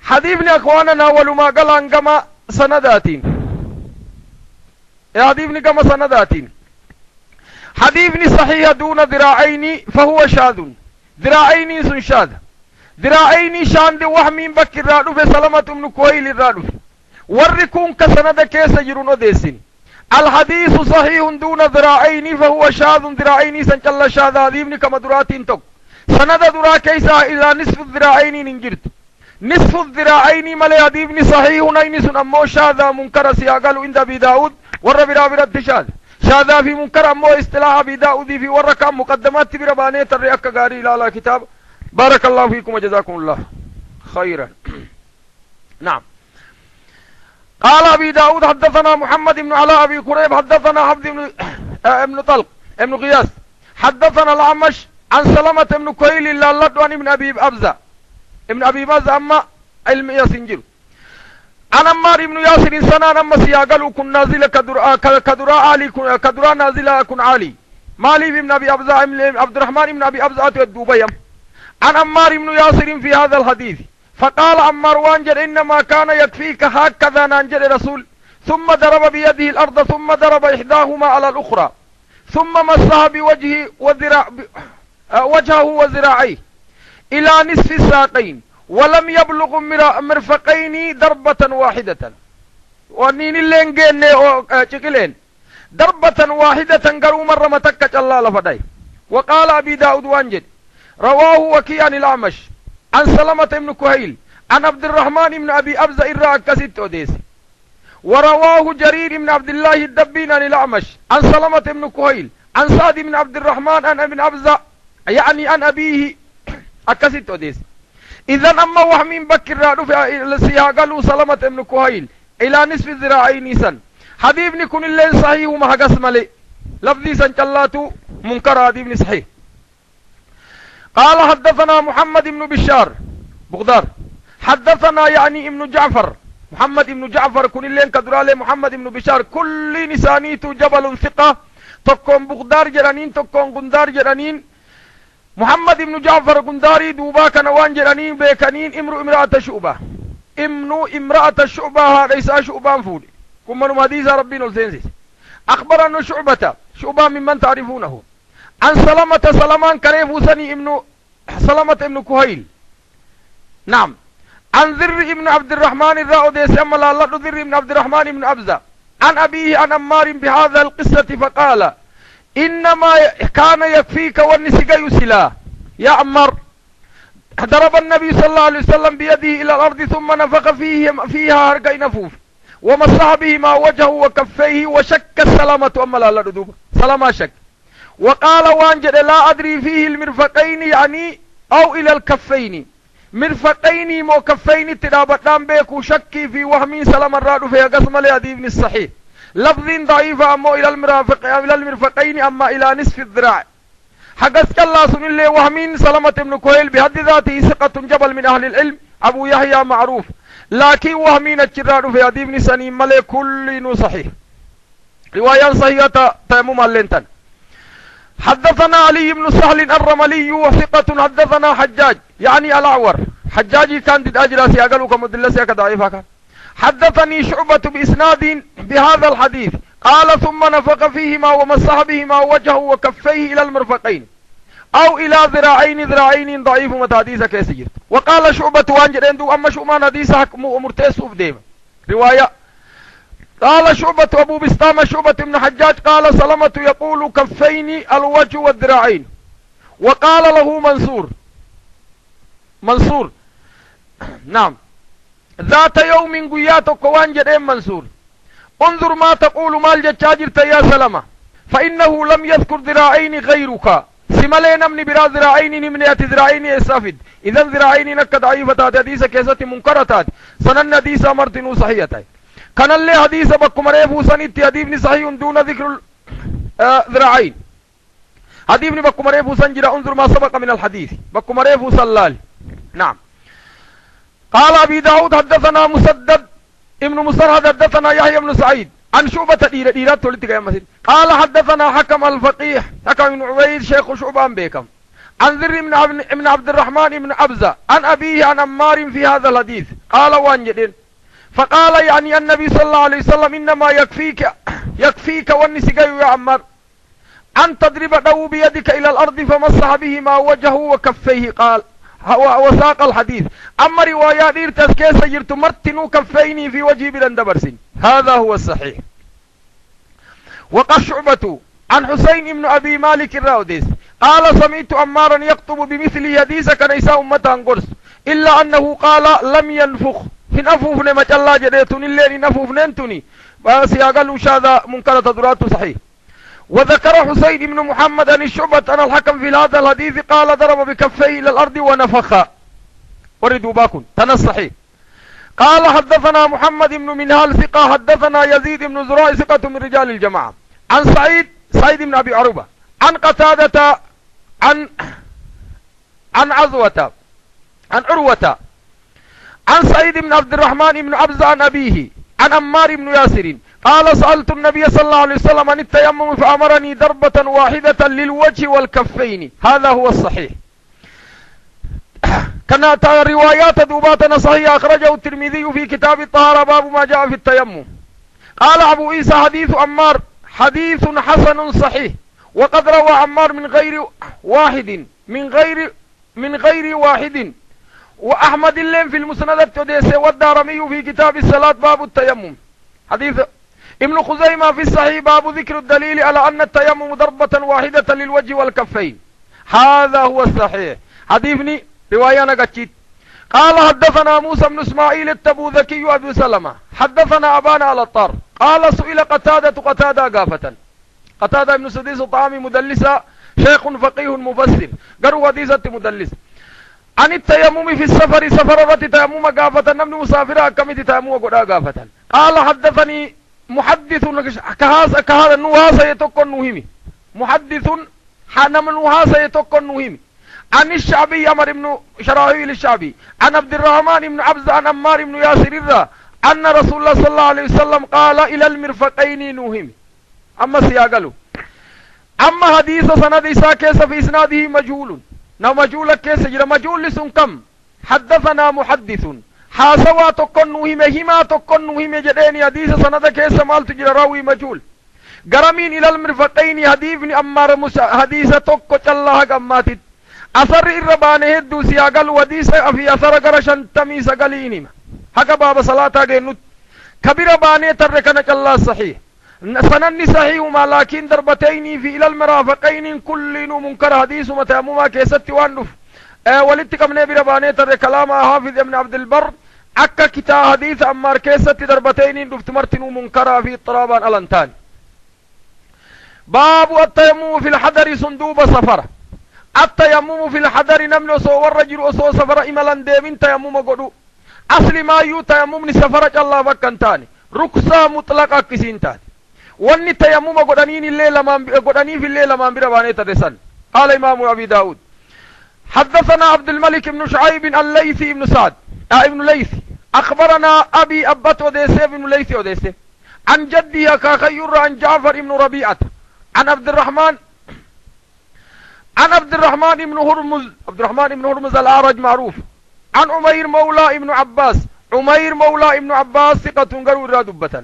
حديثني أخواننا ولما قال أنقما سنداتين حديثني كما سنداتين حديثني صحيح دون ذراعين فهو شاذ ذراعين سنشاذ ذراعين شان دي وحمين بكر رادو في سلامة من كويل رادو وركون كسند كيس جرون أديسين الحديث صحيح دون ذراعين فهو شاذ ذراعين سنجل شاذ هذه كما دراتين توك سند درا كيسا إلى نصف الذراعين ننجرت نصف الذراعين ملي هذه صحيح نينس أمو شاذ منكر سياقل عند أبي داود وربرا برد شاذ شاذ في منكر أمو اصطلاح أبي داود في ورقم مقدمات بربانية الرئيك غاري لا كتاب بارك الله فيكم وجزاكم الله خيرا نعم قال أبي داود حدثنا محمد بن علاء أبي كريب حدثنا عبد ابن طلق ابن غياث حدثنا الأعمش عن سلمة بن كهيل لالدوان ابن أبي أبزة ابن أبي أبزة أما علم يسنجر عن عمار بن ياسر سنان أما سياقلوا كن نازل كدراء نازل كن عالي مالي بن أبي أبزة عبد الرحمن بن أبي أبزة الدوبيم عن عمار بن ياسر في هذا الحديث فقال عمار وانجل إنما كان يكفيك هكذا ننجل رسول ثم ضرب بيده الأرض ثم ضرب إحداهما على الأخرى ثم مسها بوجهه وجهه وذراعيه إلى نصف الساقين ولم يبلغ مرفقين ضربة واحدة ونين اللين جيني شكلين ضربة واحدة قروا مرة متكة الله لفداي. وقال أبي داود وانجد رواه وكيع عن الأعمش عن سلمة بن كهيل عن عبد الرحمن بن أبي أبزة إراء كسيت أوديس. ورواه جرير بن عبد الله الدبين عن الأعمش عن سلمة بن كهيل عن سعد بن عبد الرحمن عن ابن أبزة يعني عن أبيه أكسيت أوديس. إذا أما وهمين بكر رادو في السياقلو سلمة بن كهيل إلى نصف الذراعين سن حديث نكون اللين صحيح وما قسم لي لفظي سنجلاتو منكر حديث صحيح. قال حدثنا محمد بن بشار بغدار حدثنا يعني ابن جعفر محمد بن جعفر كن اللين كدرالي محمد بن بشار كل نسانيت جبل ثقة تكون بغدار جرانين تكون غندار جرانين. محمد بن جعفر غنداري دوبا كنوان جرانين بيكانين امرأة شعبة امرأة شعبة هذا ليس شعبان فودي كم من حديث ربي نلزنزيس. أخبرنا شعبة ممن تعرفونه عن سلمان كريفوسني سلمة ابن كهيل نعم عن ذر ابن عبد الرحمن الرأودي سيما الله ذر ابن عبد الرحمن ابن أبزة عن أبيه عن أمار بهذا القصة فقال إنما كان يكفيك والنسك يسلا يا عمار. ضرب النبي صلى الله عليه وسلم بيده إلى الأرض ثم نفخ فيها هرقي نفوف ومسح بهما وجهه وكفيه وشك السلامة أما لا ردوب سلامة شك. وقال وانجد لا أدري فيه المرفقين يعني أو إلى الكفين مرفقين مو كفين ترابطان بيكو شكي في وهمي سلام الرادو في قسم لأدي بن الصحيح لفظ ضعيف أما إلى المرفقين أما إلى نصف الذراع. حقسك الله سن الله وهمين سلامة ابن كهيل بحد ذاته ثقة جبل من أهل العلم أبو يحيى معروف لكن وهمين الجرار في أدي بن سنين ملي كل صحيح رواية صحيحة تيمم اللينتن. حدثنا علي بن سهل الرملي وثقة حدثنا حجاج يعني الأعور حجاجي كان ضد أجلاسي أقلوا كمدلسي كضعيفة كان. حدثني شعبة بإسناد بهذا الحديث قال ثم نفق فيهما ومسح بهما وجهه وكفيه إلى المرفقين أو إلى ذراعين ضعيف متحديث كيسير. وقال شعبة وانجر عنده أما شؤمان حديث حكم مرتس أفديم رواية. قال شعبة أبو بسطام شعبة بن حجاج قال سلمة يقول كفين الوجه والذراعين. وقال له منصور نعم ذات يوم قياتك وانجر منصور انظر ما تقول مال جاجرت يا سلمة فإنه لم يذكر ذراعين غيرك سمالين من برا ذراعين من يأتي ذراعين يستفد إذا ذراعين نك ضعيفة حديث كيسة منكرة سنن حديث مرتين صحيحة كان اللي حديث بكم ريفو سنيت حديث صحيح دون ذكر ذراعين حديث بكم ريفو سنجر انظر ما سبق من الحديث بكم ريفو سلال نعم. قال أبي داود حدثنا مسدد ابن مسرهد حدثنا يحيى بن سعيد عن شعبة ديرات تولدك يا مسجد قال حدثنا حكم الفقيه حكم بن عبيد شيخ شعبان بيكم عن ذر بن عبد الرحمن بن أبزة عن أبيه عن أمار في هذا الحديث قال وانجدين فقال يعني النبي صلى الله عليه وسلم إنما يكفيك والنسك يا عمار أن تضرب له بيدك إلى الأرض فمسح بهما وجهه وكفيه قال وساق الحديث. أما روايات إرتسكي سجرت مرتنو كفيني في وجهي بلندبرسين هذا هو الصحيح. وقال شعبة عن حسين بن أبي مالك الراوديس قال سمعت أمارا يكتب بمثل حديث كنيسا أمتا قرص إلا أنه قال لم ينفخ في نفوفن ما الله جديتني اللي نفوفننتني وسياقل هذا منكرة درات صحيح. وذكر حسين بن محمد عن الشعبة عن الحكم في هذا الحديث قال ضرب بكفيه إلى الأرض ونفخ وردوا باكن تنصحي. قال حدثنا محمد بن منهال ثقة حدثنا يزيد بن زراع ثقة من رجال الجماعة عن سعيد بن أبي عروبة عن قتادة عن عروة عن سعيد بن عبد الرحمن بن أبزة عن أبيه عن أمار بن ياسر قال سألت النبي صلى الله عليه وسلم عن التيمم فأمرني ضربة واحدة للوجه والكفين هذا هو الصحيح. كانت روايات دوباتنا صحيحة أخرجه الترمذي في كتاب الطهارة باب ما جاء في التيمم. قال أبو عيسى حديث عمار حديث حسن صحيح وقد روى عمار من غير واحد وأحمد اللين في المسند التديس والدارمي في كتاب الصلاة باب التيمم. حديث ابن خزيمة في الصحيح باب ذكر الدليل على أن التيمم ضربة واحدة للوجه والكفين. هذا هو الصحيح. حديثني رواية نقشت. قال حدثنا موسى بن اسماعيل التبوذكي أبو سلمة حدثنا أبانا على الطار قال سئل قتادة قافة. قتادة بن سديس طعامي مدلسة شيخ فقيه مفسر قروا حديثة مدلس. عن التيمم في السفر سفر رت تيمم قافة نمن مسافر كمت تيمم قدا قافة. قال حدثني محدث كهذا نواسا يتوقع نوهمي محدث نمن نواسا يتوقع نوهمي عن الشعبي عمر بن شراحيل الشعبي عن عبد الرحمن بن عبد عن عمار بن ياسر الرا أن رسول الله صلى الله عليه وسلم قال إلى المرفقين نوهمي. أما سياقلو أما حديث سند إساء كيس في إسناده مجهول مجهول كيس جرى مجهول لسن كم حدثنا محدث حاسوا تقن نوهمي هما تقن نوهمي جدين حديث سند كيس مال تجرى راوي مجهول قرمين إلى المرفقين حديثني أمار حديث تقن الله قماتت أثر الربانه هدو سياقل وديس في أثر قرشان تميس قلينما حقا باب صلاة قينوت كبير بانه تركنك الله صحيح سنن صحيح ما لكن دربتين في إلى المرافقين كل منكر حديث متأمما كيست وانف ولتكم نبي ربانه ترك كلام حافظ ابن عبد البر أكا كتا حديث أمار كيست دربتين دفت مرتن منكر في الطرابان الانتان. باب التيمم في الحضر صندوب سفر. التيمم في الحضر نمن سو الرجل وسو سفر إملا ديمين تيمم قدو أصل ما يو تيمم نسفرج الله بكنتاني ركسة مطلقة كسينتاني واني تيمم قدانين قدانين في الليل ما بربانه تدسن. قال إمام أبي داود حدثنا عبد الملك بن شعيب الليثي بن سعد ابن ليثي أخبرنا أبي أبت وديسي بن ليثي وديسي عن جدي كاخير عن جعفر بن ربيعة عن عبد الرحمن بن هرمز الأعرج معروف عن عمير مولى ابن عباس ثقة قالوا رادبة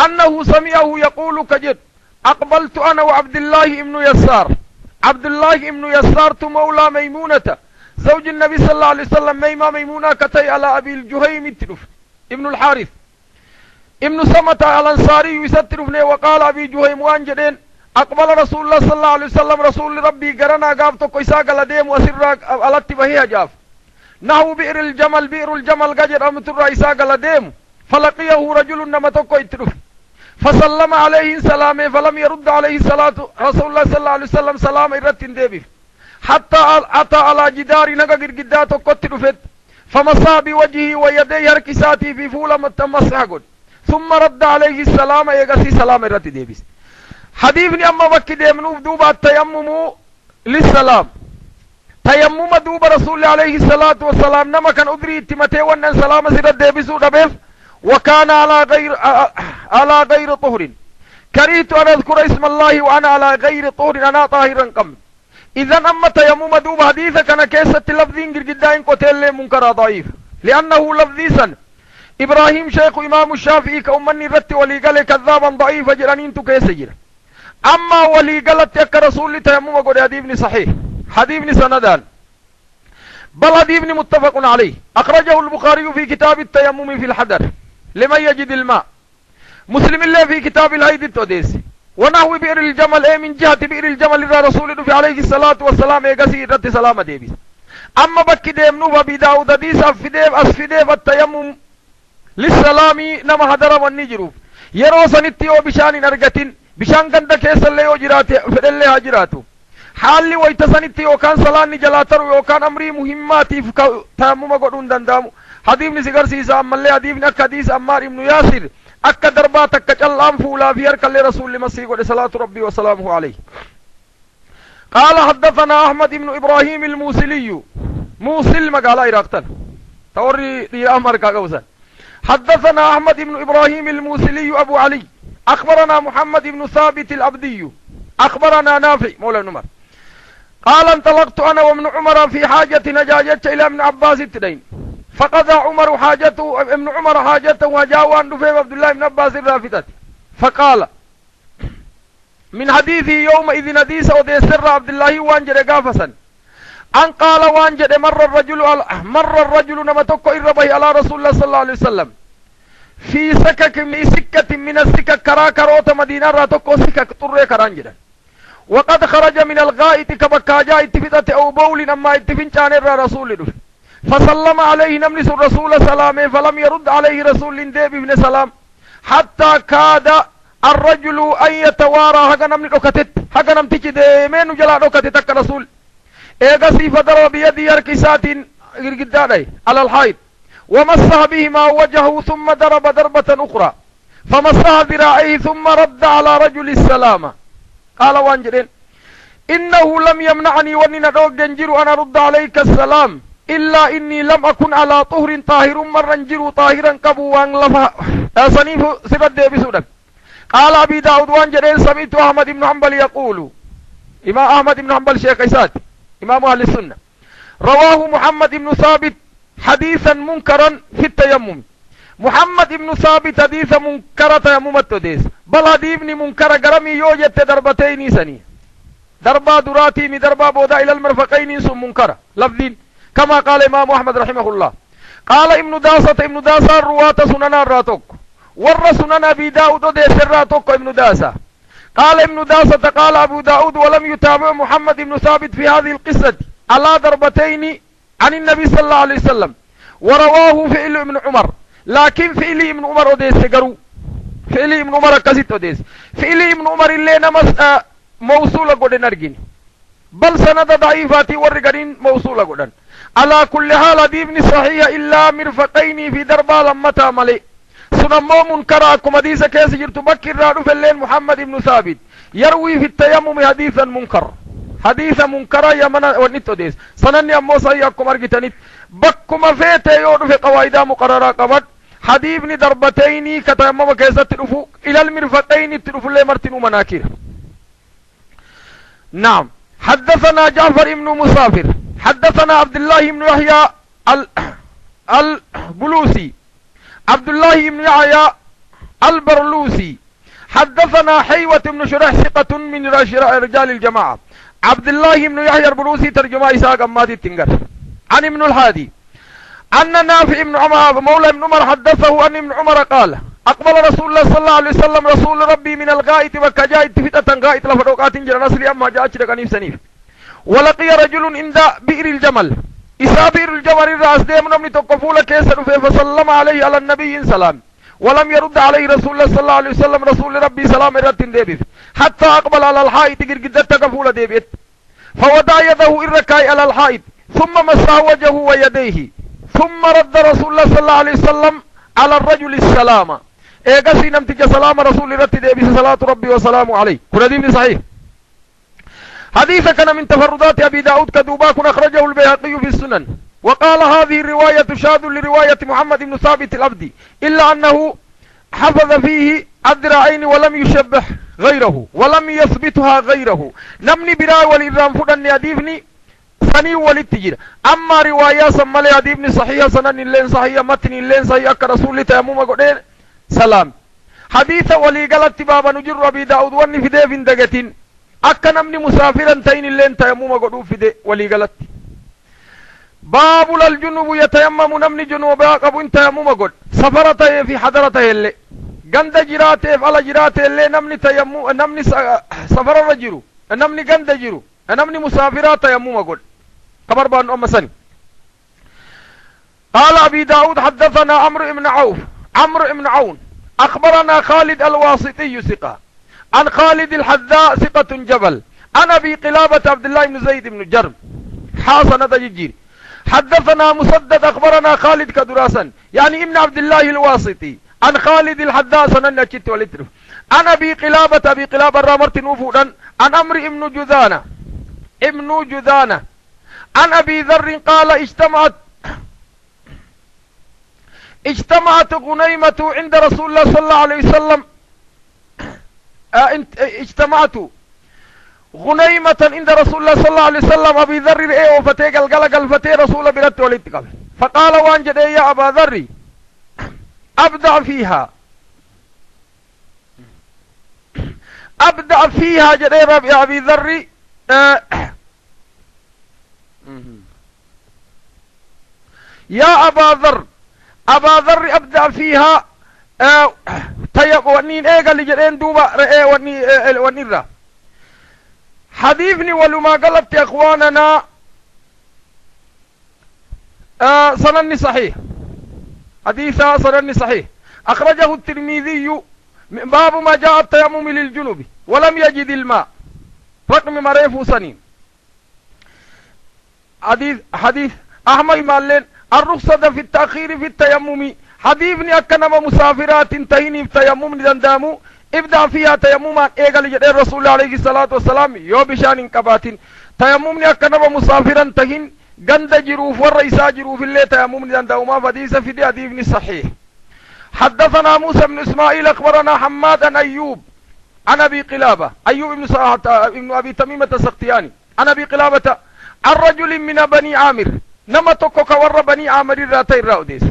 أنه سمعه يقول كجد أقبلت أنا وعبد الله بن يسار مولى ميمونة زوج النبي صلى الله عليه وسلم ميمونة كتي على أبي الجهيم التلف ابن الحارث ابن سمة الأنصاري يسترفني وقال أبي جهيم وانجدين أقبل رسول الله صلى الله عليه وسلم رسول ربي قرنا قافتو كيسا قلديم وسرق ألت بهي جاف نحو بئر الجمل قجر أمت الرئيسا قلديم فلقيه رجل نمتوكو يترف فسلم عليه سلامه فلم يرد عليه صلاة رسول الله صلى الله عليه وسلم سلام إرتين ديبه حتى أتى على جدار نقر قداتو كترفت فمسا بوجهه ويديه هركساتي في فولة متمسح قد ثم رد عليه السلام يقسي سلام إرتين ديبه. حديثني أما بكي ديمنوف دوبا التيمم للسلام تيمم دوبا رسول الله عليه الصلاة والسلام نما كان أدري اتمتي وأن سلام سيرت ديبسو دبيف وكان على غير طهر كريت أن أذكر اسم الله وأنا على غير طهر أنا طاهرا قم. إذن أما تيمم دوبا حديثة كان كيسة لفظين قرقدائن قتل منكر ضعيف لأنه لفظيسا إبراهيم شيخ إمام الشافعي كأمني رت ولي قال كذابا ضعيفا جرانين تكيسة جرا أما ولي قالت يك رسول تيمم قد حديثني صحيح حديثني سندان بل حديثني متفق عليه أخرجه البخاري في كتاب التيمم في الحضر لمن يجد الماء مسلم الله في كتاب الهيد التوديسي ونحو بئر الجمل من جهة بئر الجمل إذا رسول في عليه الصلاة والسلام يقسي رت سلامة ديبس. أما بكي ديمنوف أبي داود ديس أسفديف التيمم للسلام نما حضر والنجروف يروسا نتيو بشان نرغتين بشان كنت كيس اللي وجراتي فدل لها جراتو حالي ويتسانيتي وكان صلاني جلاتر وكان أمري مهماتي تيمم قدون دندامو. حديثني سيغر سيسا أما اللي حديثني أكا حديث أمار ابن ياسر أكا دربات أكا جلام فولا في هركا لرسول المسيح صلاة ربي وسلامه عليه. قال حدثنا أحمد بن إبراهيم الموصلي موصل مقالا إراقتن توري دي أمر كاقوزا. حدثنا أحمد بن إبراهيم الموصلي أبو علي أخبرنا محمد بن ثابت الأبدي أخبرنا نافع مولى نمر قال انطلقت أنا وابن عمر في حاجة نجاجت إلى ابن عباس التدين فقضى عمر حاجته ابن عمر حاجته وجاء أن دفع عبد الله بن عباس الرافتة فقال من حديثه يومئذ حديث ودي سر عبد الله وانجر قافسا أن قال وانجد مر الرجل نمتك إربي على رسول الله صلى الله عليه وسلم في سكة من السكك كراكروت مدينة راتكو سكك طرية كرانجدا وقد خرج من الغائط كبكاجا اتفتت أو بول أما اتفن كان الرسول دف فسلم عليه نمنس الرسول سلامه فلم يرد عليه رسول ديب ابن سلام حتى كاد الرجل أن يتوارى هكا نمني ركتت هكا نمتك ديمين جلا ركتت رسول ايغسي فضرب بيدي يركسات غرغداداي على الحيط ومسح بهما وجهه ثم ضرب ضربة أخرى فمسح ذراعيه ثم رد على رجل السلام قال وانجرين إنه لم يمنعني وننا دوك دنجر أنا رد عليك السلام إلا إني لم أكن على طهر طاهر مرة نجر طاهرا قبو وانغلفها سنيف سبت دي بسودك قال أبي داود وانجرين سمعت أحمد بن حنبل يقول إمام أحمد بن حنبل شيخ إساد إمام أهل السنة رواه محمد بن ثابت حديثا منكرا في التيمم محمد بن ثابت حديث منكر تيمم التديس بل حديث منكر قرمي يوجد دربتين سني دربا دراتي من دربا بودا إلى المرفقين سم منكر لفظين كما قال إمام أحمد رحمه الله قال ابن داسة رواة سننا الراتوك ور سنن أبي داود ديس الراتوك ابن داسة قال ابن داسة قال أبو داود ولم يتابع محمد بن ثابت في هذه القصة على ضربتين عن النبي صلى الله عليه وسلم ورواه فعل ابن عمر لكن فعل ابن عمر وديس قروا فعل ابن عمر كزيت وديس فعل ابن عمر اللي نمس موصولة قدن أرجين بل سند ضعيفاتي ورقرين موصولة قدن على كل حال ديبن صحيح إلا مرفقين في دربا لما تعملي سنمو منكراكم حديث كيس جرت بكر رادو في الليل محمد بن ثابت يروي في التيمم حديثا منكر حديث منكر يمنا ونيتو ديس سنني أمو صحيحكم أرجتنيت بكما فيتي يورو في قواعد مقررة قبط حديث ضربتين كتيمم كيس تلفو إلى المرفقين تلفو اللي مرتنو مناكير نعم حدثنا جعفر بن مسافر حدثنا عبد الله بن يحيى البلوسي عبد الله بن يحيى البرلوسي حدثنا حيوة بن شريح ثقة من رجال الجماعة عبد الله بن يحيى البلوسي ترجمة إسحاق أمادي التنقر عن ابن الهادي أن نافع بن عمر مولى ابن عمر حدثه أن ابن عمر قال أقبل رسول الله صلى الله عليه وسلم رسول ربي من الغائط وكجاءت فتة غائط لفروقات جرى نسلي أما جاءت لقنيف سنيف ولقي رجل عند بئر الجمل إسا بئر الجمل الرأس ديم نمني تقفول كيسر فسلم عليه على النبي سلام ولم يرد عليه رسول الله صلى الله عليه وسلم رسول ربي سلام رد ديبث حتى أقبل على الحائط قرقدت تقفول ديبث فوضع يده الركاي على الحائط ثم مسح وجهه ويديه ثم رد رسول الله صلى الله عليه وسلم على الرجل السلام ايقاسي نمتج سلام رسول رد ديبث صلاة ربي وسلام عليه كردين صحيح حديث كان من تفردات أبي داود كدوباك أخرجه البيهقي في السنن وقال هذه الرواية شاذ لرواية محمد بن ثابت الأبدي إلا أنه حفظ فيه الذراعين ولم يشبه غيره ولم يثبتها غيره نمني براي والإرام فدن يديفني سني والتجير أما رواية سمالي يديفني صحيحة سنن اللين صحيحة متن اللين صحيحة كرسول تيمم قدين سلام حديث ولي قالت بابا نجر أبي داود واني في ديفن دقتين akka namni musaafiran ta'in illeen tayammuma godhuu fide walii galatti baabul aljunubu yatayammamu namni junuba qabu in tayammuma god safara ta'ee fi hadara ta'e illee ganda jiraateef ala jiraate illee namni tayammu namni safararra jiru namni ganda jiru namni musaafiraa tayammuma god kabar baan amma sani قال أبي داود حدثنا عمرو بن عون أخبرنا خالد الواسطي ثقة عن خالد الحذاء ثقة جبل عن أبي قلابة عبد الله بن زيد بن جرم حاصنة جيجير حدثنا مسدد أخبرنا خالد كدراسا يعني ابن عبد الله الواسطي عن خالد الحذاء سنن أجت والترف عن أبي قلابة رامرت نوفودا عن أمر ابن جذانة عن أبي ذر قال اجتمعت غنيمة عند رسول الله صلى الله عليه وسلم اجتمعت غنيمة عند رسول الله صلى الله عليه وسلم أبي ذر رئيه وفتي قلقل فتي رسول برت والاتقال فقال وانجد يا أبا ذر أبدع فيها جدير يا أبي ذر يا أبا ذر أبا ذر أبدأ فيها ونين إيقال جرين دوبا ونين را حديثني ولما قلت يا أخواننا سنن صحيح حديثا سنن صحيح أخرجه الترمذي باب ما جاء التيمم للجنوب ولم يجد الماء رقم مريف سنين حديث أحمد مالين الرخصة في التأخير في التيمم حديثني أكنما مسافرات تهيني في تيمم دندامو ابدأ فيها تيمما ايقال جدير رسول الله عليه الصلاة والسلام يو بشان كباتين تيممني أكنما مسافرا تهين قند جروف والرئيسا جروف اللي تيمم دندامو فديس في دي حديثني صحيح حدثنا موسى بن إسماعيل أخبرنا حماد عن أيوب عن أبي قلابة أيوب بن أبي تميمة السختياني عن أبي قلابة عن رجل من بني عامر نما تكوك ور بني عامر الراتي الرأوديس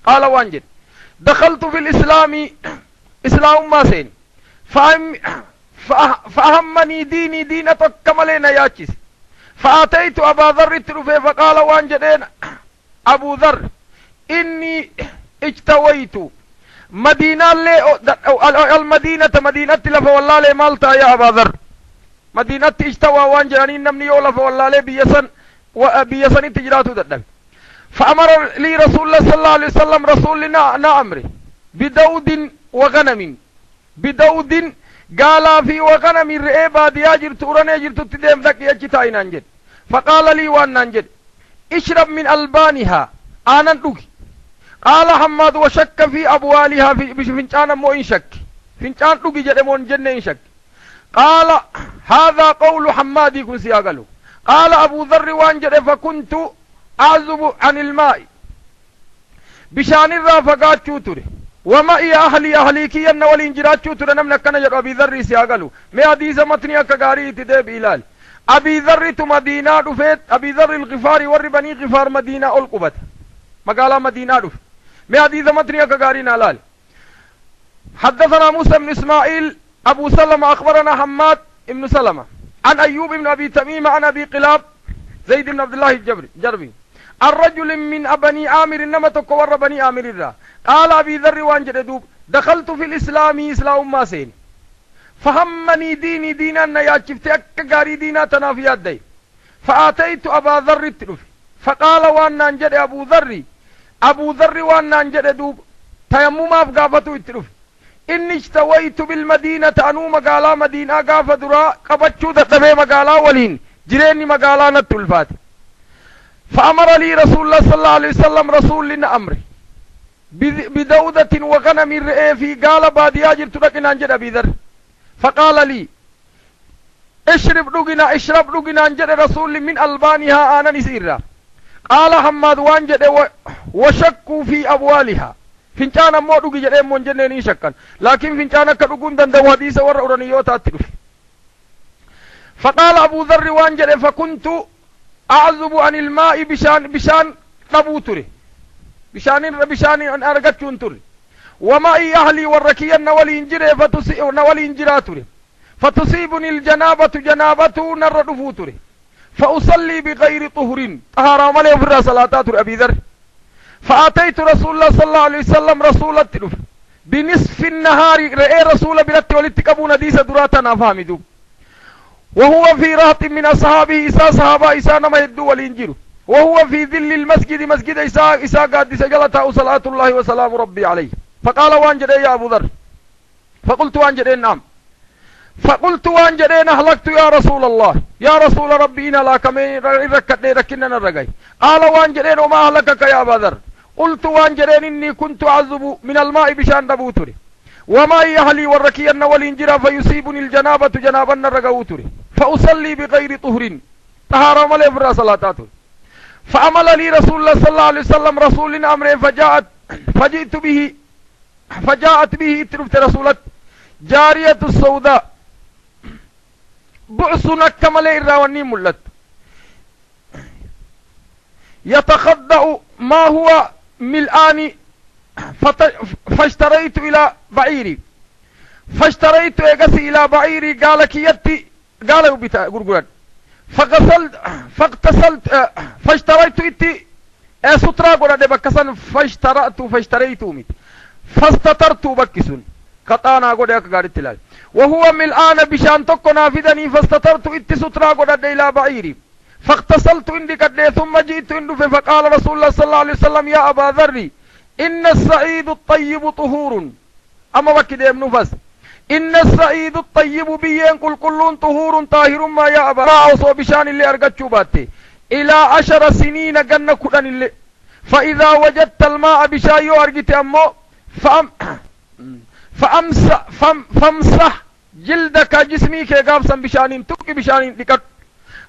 قال وانجد دخلت في الإسلام إسلام ما سين فأهمني ديني دين تكملين ياكس فأتيت أبا ذر الترفي فقال وانجدين أبو ذر إني اجتويت مدينة المدينة مدينة لفا والله لي مالتا يا أبا ذر مدينة اجتوى وانجاني نمني يولف والله لي بيسن تجرات ددن فأمر لي رسول الله صلى الله عليه وسلم رسولنا نأمري بدود وغنم بدود قال في وغنم الرئي باديا جرت ورني جرت تديم ذك يجتاين انجد فقال لي وان انجد اشرب من ألبانها آنا ندوكي قال حماد وشك في أبوالها في فنجان مو إن شك فنجان دوكي جدمون جنة إن شك قال هذا قول حماد يكون سياقلو قال أبو ذر وانجد فكنت أعزب عن الماء بشان الرافقات شوتري وما إيا أهلي كي أن والإنجرات شوتر نمنا كان يرى أبي ذر سياقلو ما حديث متني أكغاري تدب إلال أبي ذر مدينة رفت أبي ذر الغفاري وربني غفار مدينة القبت مقالة مدينة رفت ما حديث متني أكغاري نالال حدثنا موسى بن إسماعيل أبو سلمة أخبرنا حماد بن سلمة عن أيوب بن أبي تميم عن أبي قلاب زيد بن عبد الله الجربي الرجل من بني عامر إنما تكور بني عامر الرا قال أبي ذر وانجد دوب دخلت في الإسلام إسلام ما سين فهمني ديني دينا يا شفت أكغاري دينا تنافيات دي فآتيت أبا ذر التلف فقال وان انجد أبو ذر وان انجد دوب تيمم أفقافتو التلف إني اشتويت بالمدينة أنو مقالا مدينة قاف درا قبتشو دتبه مقالا ولين جريني مقالا نتلفات فأمر لي رسول الله صلى الله عليه وسلم رسول لنا أمري بدودة وغنم الرئي في قال باديا جرت لكن أنجد أبي ذر فقال لي اشرب رقنا أنجد رسول من ألبانها آنا نسيرا قال حماد وانجد وشكوا في أبوالها فنجانا مو رقي جرين من جنين شكا لكن فنجانا كرقون دندو حديث ورأورانيوتا تلف فقال أبو ذر وانجد فكنت أعذب عن الماء بشان نبوتري بشان أن أرغت ينتري وماء أهلي والركي نولي انجراتري فتصيبني جنابة نرد فوتري فأصلي بغير طهر طهارا ملي فرى صلاتات أبي ذر فأتيت رسول الله صلى الله عليه وسلم رسول التلف بنصف النهار رأي رسول بلت ولتكبون ديس دراتنا فامدو وهو في رهط من أصحابه إساء صحابة إساء نما يدو والإنجير وهو في ذل المسجد مسجد إساء قادس جلته صلاة الله وسلام ربي عليه فقال وانجد يا أبو ذر فقلت وانجد نعم فقلت وانجد أهلكت يا رسول الله يا رسول ربي إنا لا كمين ركننا الرقاي قال وانجد وما أهلكك يا أبا ذر قلت وانجد إني كنت أعذب من الماء بشان نبوتري وما يهلي والركي والإنجرا فيصيبني الجنابة جنابا الرقوتري فأصلي بغير طهر طهارا ملي فرا صلاتاته فعمل لي رسول الله صلى الله عليه وسلم رسول أمره فجاءت به ترفت رسولت جارية السوداء بعثنا كملي الراواني ملت يتخضأ ما هو ملآن فاشتريت إلى بعيري إقسي إلى بعيري قال كيتي قال بتا قرقران فاغتسلت فاشتريت إتي سترا قد بكسن فاشتريت ميت فاستترت بكسن قطانا قد يكغار التلال وهو ملآن بشان تكو نافذني فاستترت ات سترا قد إلى بعيري فاغتسلت عندي قد ثم جئت عنده فقال رسول الله صلى الله عليه وسلم يا أبا ذر إن السعيد الطيب طهور أما وكده ابن فس إن السعيد الطيب بيين كل طهور طاهر ما يا أبا ما أوصو بشان اللي أرقتشو باتي إلى 10 سنين قلنا كدن اللي فإذا وجدت الماء بشايو أرقتي أمو فامسح جلدك جسميك قابسا بشانين تبقي بشانين لكت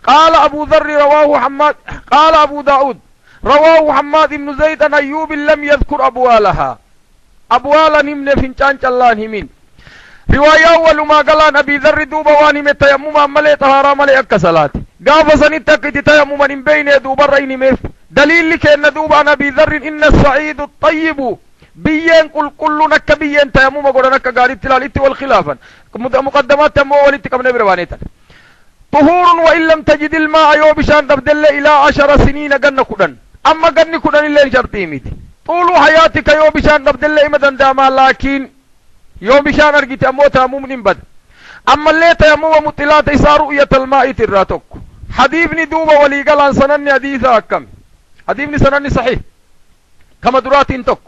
قال أبو ذر رواه حماد قال أبو داود رواه حماد بن زيد أن أيوب لم يذكر أبوالها أبوالا نمن فنشان الله نمين رواية أول ما قال أبي ذر دوبا وانم تيمم ملي طهارة ملي أكسلات قافزني تكت تيمم من بين دوبا رأيني ميف دليل لك أن دوبا أبي ذر إن السعيد الطيب بيين كل نك بيين تيمم قول نك قارب تلاليت والخلافا مقدمات تمو وليت كم نبروانيتا طهور وإن لم تجد الماء يو بشان تبدل إلى 10 سنين قن كدن أما قن كدن اللي شرطيميت طول حياتك يو بشان تبدل إمدن داما لكن يو بشان أرقيت أمو تاموم نبد أما اللي تيمو مطلات إسا رؤية الماء تراتك حديثني دوبا ولي قال عن سنني حديثا أكم حديثني سنني صحيح كما دراتين تك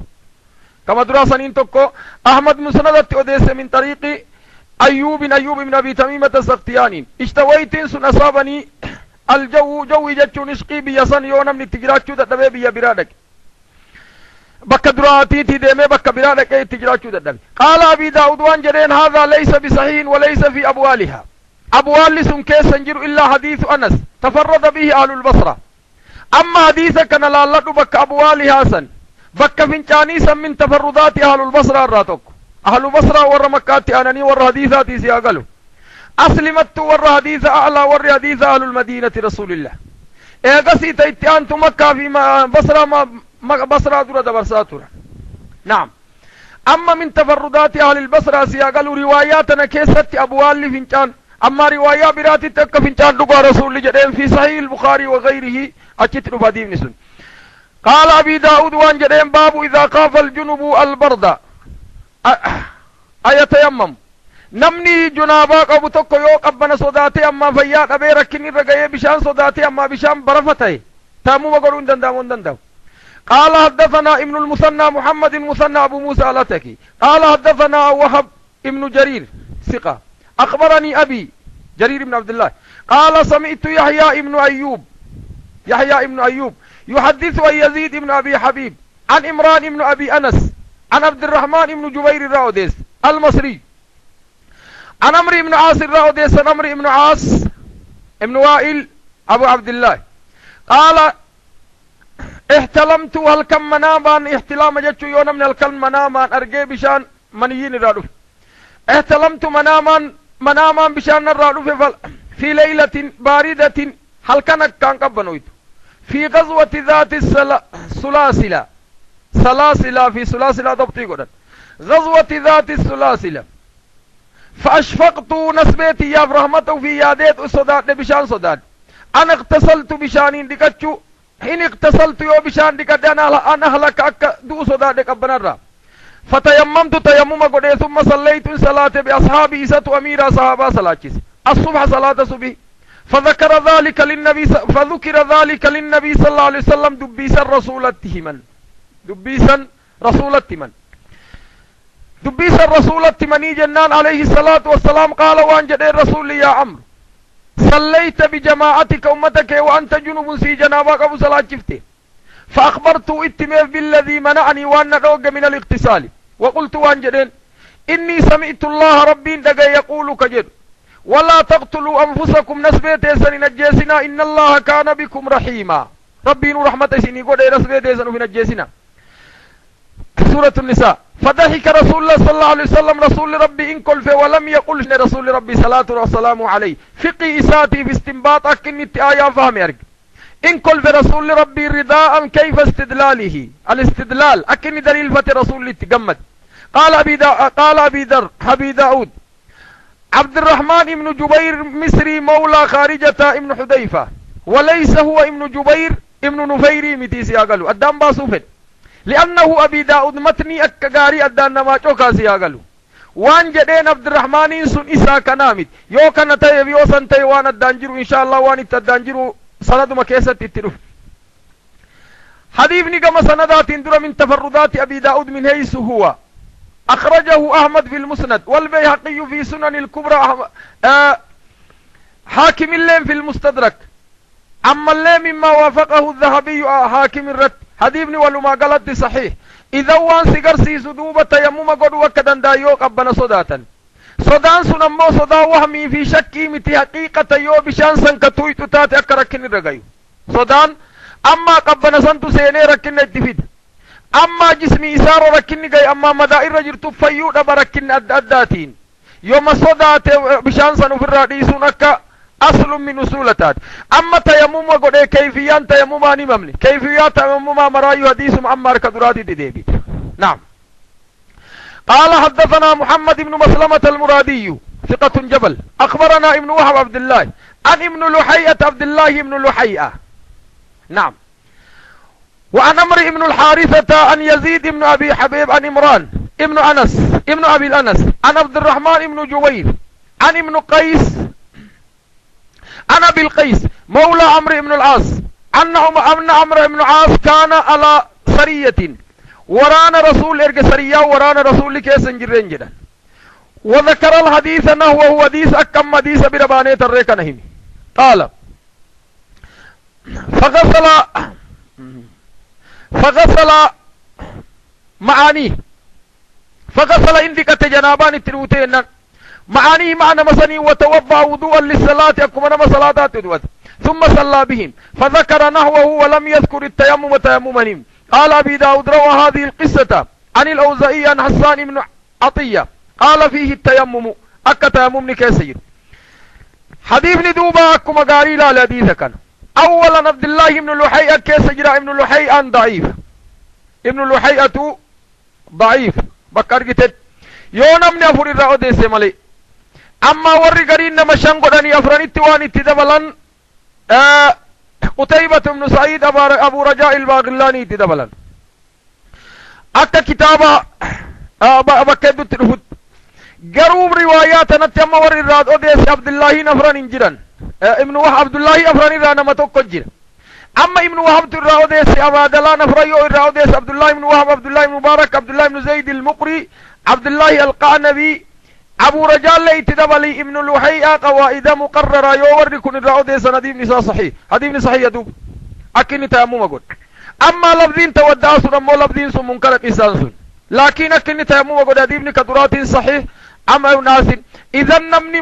كما دراسنين تكو أحمد مسندت أديس من طريق أيوب بن أبي تميمة السختياني اشتويت سن أصابني الجو جتشو نشقي بيسان يونم نتجراتشو تدبي بيا برادك بك دراتي تدمي بك برادك تجراتشو تدبي قال أبي داود وان جرين هذا ليس بصحيح وليس في أبوالها أبوال سن كيس سنجر إلا حديث أنس تفرد به أهل البصرة أما حديثك أنا لا بك أبوالها سن بك فنشاني من تفردات أهل البصرة الراتوك أهل البصرة ور مكات أنني ور حديثاتي سياقلوا أسلمت ور حديث أعلى ور حديث أهل المدينة رسول الله إيقاسي تيتيان مكة في بصرة بصرة دورة دبرساتورة نعم أما من تفردات أهل البصرة سياقلوا رواياتنا كيست أبوال فنشان أما رواية براتي تك فنشان دقى رسول الله في صحيح البخاري وغيره أجتر فديم نسل قال أبي داود وان جدين باب إذا خاف الجنوب البرد أيتيمم نمني جنابا قبو تكو يو قبنا صداتي أما فيات أبي ركني رقايا بشان صداتي أما بشان برفتي تامو مقرون دندام قال حدثنا ابن المثنى محمد المثنى أبو موسى الأتكي قال حدثنا وهب ابن جرير ثقة أخبرني أبي جرير بن عبد الله قال سمعت يحيى ابن أيوب يحدث عن يزيد بن أبي حبيب عن إمران بن أبي أنس عن عبد الرحمن بن جبير الرأوديس المصري عن عمرو بن عاص الرأوديس عن عمرو بن عاص بن وائل أبو عبد الله قال احتلمت هلكم منامان احتلام جتشو يونا من هلكم منامان أرقي بشان منيين الرألوف احتلمت منامان بشان الرألوف في ليلة باردة هلكنك كان قبنويت في غزوة ذات السلاسلة سلاسلة في سلاسلة ضبطي قدر غزوة ذات السلاسلة فأشفقت نسبتي يا برحمته في ياديت الصداد بشان صداد أنا اغتسلت بشانين ديكتشو حين اغتسلت يو بشان ديكت أنا هلك أكا دو صداد كبنرا فتيممت تيمم قدر ثم صليت صلاة بأصحابي إسات أمير صحابة صلاة الصبح صلاة صبح فذكر ذلك للنبي صلى الله عليه وسلم دبيسا رسول التمن جنان عليه الصلاة والسلام قال وان جدي الرسول يا عمرو صليت بجماعتك أمتك وأنت جنوب سي جنابك أبو صلاة شفته فأخبرت اتميف بالذي منعني وأن روق من الاغتسال وقلت وان جدين إني سمعت الله ربي دقى يقول كجد ولا تقتلوا أنفسكم نسبت يسن نجيسنا إن الله كان بكم رحيما ربي رحمة سيني قد نسبت يسن في نجيسنا سورة النساء فضحك رسول الله صلى الله عليه وسلم رسول ربي إن كل ولم يقل رسول ربي صلاة والسلام عليه فقه إساتي في استنباط أكن آية فهم يرق إن كل رسول ربي رداء كيف استدلاله الاستدلال أكن دليل فت رسول تقمد قال أبي داود عبد الرحمن ابن جبير مصري مولى خارجة ابن حذيفة وليس هو ابن جبير ابن نفيري متي سياقلو أدام باسوفن لأنه أبي داود متني أكغاري أدان نما چوكا سياقلو وان جدين عبد الرحمن سن إسا كنامت يو كان تيب يو سن تيوان الدانجرو إن شاء الله وان التدانجرو سند مكيسة تتروف حديث نقم سندات اندر من تفردات أبي داود من حيث هو أخرجه أحمد في المسند والبيهقي في سنن الكبرى حاكم اللين في المستدرك أما اللين مما وافقه الذهبي حاكم الرد حديث ولما قالت صحيح إذا وان سيقر سيسو دوبة تيمم قد وكدن دايوك أبنا صداتا صدان سنمو صدا وهمي في شكي متي حقيقة يو بشان سنكتوي تتاتي أكركني رغيو صدان أما قبنا سنتو سيني ركني اتفيد أما جسمي إسارو ركني غي أما مدائر رجرتو فيو دبا ركني أداتين يوم صدات بشان سنو في الرئيسون أكا أصل من أصولتات أما تيمم وقود كيفيان تيمماني مملي كيفيات تيمم مرايو حديث معمر كدراتي ديبيت نعم قال حدثنا محمد بن مسلمة المرادي ثقة جبل أخبرنا ابن وهب عبد الله عن ابن لحيئة عبد الله ابن لحيئة نعم وعن عمرو ابن الحارثة عن يزيد ابن أبي حبيب عن عمران ابن أنس ابن أبي الأنس عن عبد الرحمن ابن جوير عن ابن قيس عن أبي القيس مولى عمرو بن العاص أن عمرو بن العاص كان على سرية ورانا رسول إرق سرية ورانا رسول كيسن جرين جدا وذكر الحديث نحوه حديث أكم حديث بربانية الريك نهيم قال فغسل معانيه فغسل عندك تجنابان التروتين معانيه معنى مسني وتوضع وضوءا للصلاة أكما نما صلاة تدوت ثم صلى بهم فذكر نحوه ولم يذكر التيمم تيممهم قال أبي داود روى هذه القصة عن الأوزائي عن حسان بن عطية قال فيه التيمم أكا تيمم كيسير حديث ندوبا أكما قاري لا الحديث كان أولا عبد الله بن لحيئة كيسجر ابن لحيئة ضعيف ابن لحيئة ضعيف بكر جتت يونم نفر الرأو ديسي ملي أما ورّي قرين نما شنقوداني أفراني التواني تدبلن قتيبة بن سعيد أبو رجاء الباغلاني تدبلن أكا كتابة بكيدو تلفت قروب روايات نتيما ورّي الرأو ديسي عبد الله نفران انجران ابن وهب عبد الله أفراني رانا متوقع جير أما ابن وهب الرأو ديسي أبادلا نفريو الرأو ديسي عبد الله بن وهب عبد الله بن مبارك عبد الله بن زيد المقري عبد الله القعنبي أبو رجال لي تدبلي ابن لحيئة قوائد مقررة يورد كن الرأو ديسي نديم نساء صحيح حديث صحيح يدوب أكيني تيمم أقول أما لفظين توداسون أما لفظين سن منكر إسانسون لكن أكيني تيمم أقول حديث كدرات صحيح أما ناس إذا نمني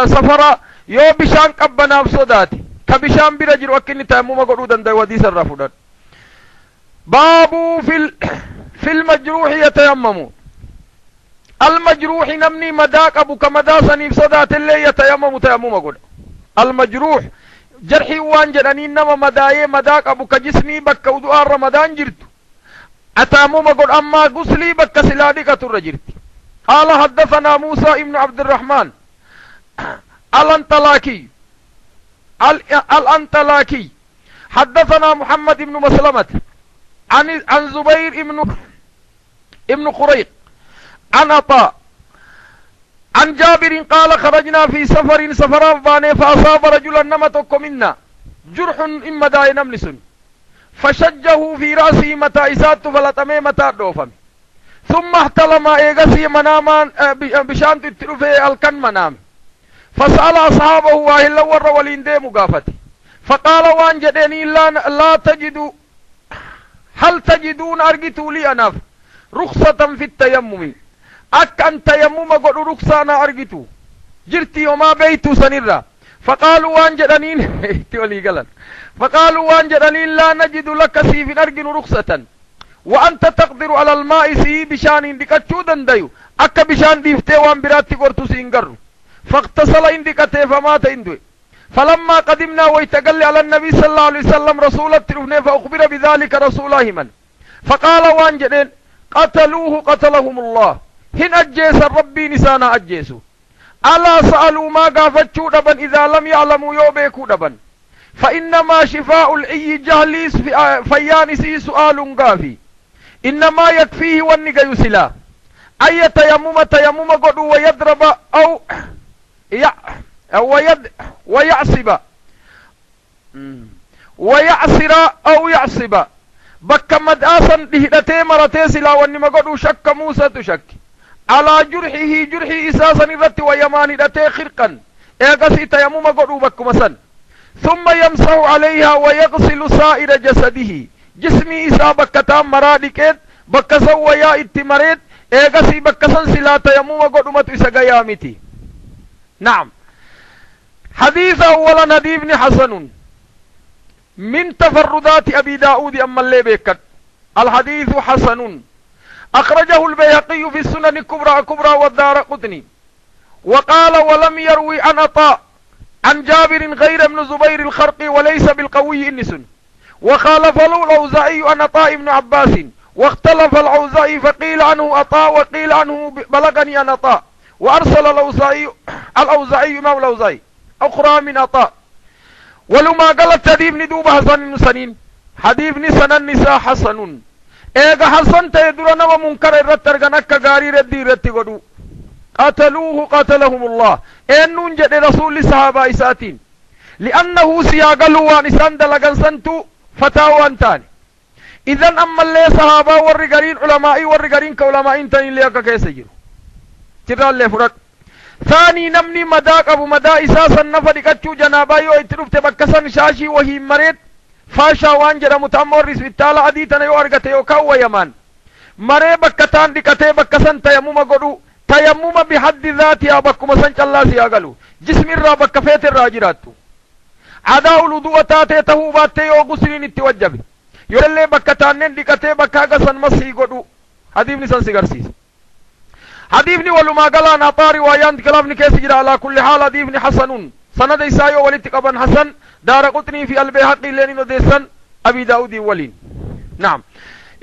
سفر يو بشان قبنا بصداتي كبشان برجل أكيني تيمم أقول دندي وديس الرفضان باب في المجروح يتيمم المجروح نمني مداك أبو كمداسني بصدات اللي يتيمم تيمم أقول المجروح جرحي وان جراني نما مداي مداك أبو كجسمي بك ودوار رمضان جرت أتيمم أقول أما غسلي بك سلادي كتر جرت قال حدثنا موسى ابن عبد الرحمن الأنطلاكي حدثنا محمد بن مسلمة عن زبير ابن قريق عن عطاء عن جابر قال خرجنا في سفر باني فأصاب رجلا نمتك منا جرح إما داي نملس فشجه في رأسه متى إسات فلتمي متى دوفم ثم احتلم إيغسي مناما بشان تترفي الكن منام فسأل أصحابه واهل ور ولين دي مقافتي فقال وان جدني لا تجدوا هل تجدون أرجتوا لي أناف رخصة في التيمم أكن تيمم قد رخصانا أرجتوا جرتي وما بيتوا سنرا فقالوا وان جدنين فقالوا وان جدنين لا نجد لك سيف أرجن رخصة وأنت تقدر على الماء سي بشان ديكتشو دنديو أكا بشان ديفتي وان براتي قرتو سينقر فاغتسل اندكته فمات اندوي فلما قدمنا ويتقل على النبي صلى الله عليه وسلم رسول الترفني فأخبر بذلك رسول الله من فقال وان جدين قتلهم الله هن أجيس الربي نسانا أجيسو ألا سألوا ما قافتشو دبا إذا لم يعلموا يوبيكو دبا فإنما شفاء العي جهليس فيانسي سؤال قافي إنما يكفيه والنقى يسلا أي تيمم قدو ويضرب أو ويعصب ويعصر أو يعصب بك مدآسا لهدتي مرتي سلا وانما قدو شك موسى تشك على جرحه إساسا الرت ويمان هدتي خرقا إيقسي تيمم قدو بك مسن ثم يمسح عليها ويغسل سائر جسده جسمي إسا بكتام مرادكت بكسا ويا اتمريت إيقسي بكسا سلا تيمم قدو مت إسا قيامتي. نعم. حديث أولا هدي ابن حسن من تفردات أبي داود أما اللي بيكت الحديث حسن أخرجه البيهقي في السنن الكبرى والدارقطني وقال ولم يروي عن عطاء عن جابر غير ابن زبير الخرقي وليس بالقوي النسن وخالف له الأوزاعي عن عطاء ابن عباس واختلف الأوزاعي فقيل عنه عطاء وقيل عنه بلغني عن عطاء وأرسل الأوزاعي إمام الأوزاعي أخرى من عطاء ولما قالت حديث ندوب حسن سنين حديث نسن النساء حسن إيغا حسن تيدرنا ومنكر الرترغنك غاري ردي رتغدو قاتلوه قاتلهم الله إنون جد رسول الصحابة إساتين لأنه سياغلوا ونسان دلغن سنتو فتاوى انتاني إذن أما اللي صحابة والرقرين علمائي والرقرين كعلمائين تاني ليكا كيس يجروا ترى اللي فرق ثاني نمني مداك أبو مدا إساسا نفدك أتشو جنابا يو اتروف تبكسا شاشي وهي مريد فاشا وانجر متأمورس بالتالى عديتنا يو أرغت يو كاو يمان مري بكتان دكتي بكسا تيمم قدو تيمم بحد ذاتي أبكم سنچ الله سياغلو جسم الرا بكفيت الراجراتو عداء الوضوء تاتي تهوباتي يو غسلين اتوجب يولي بكتان دكتي بكاغسا مسي قدو حديث نسان سيغرسيس حديثني ولما قال نطاري ويان كلامني كيس جرى على كل حال حديثني حسن سند إسايو ولتقبا حسن دار قطني في البيهقي لين وديسن أبي داود ولين. نعم.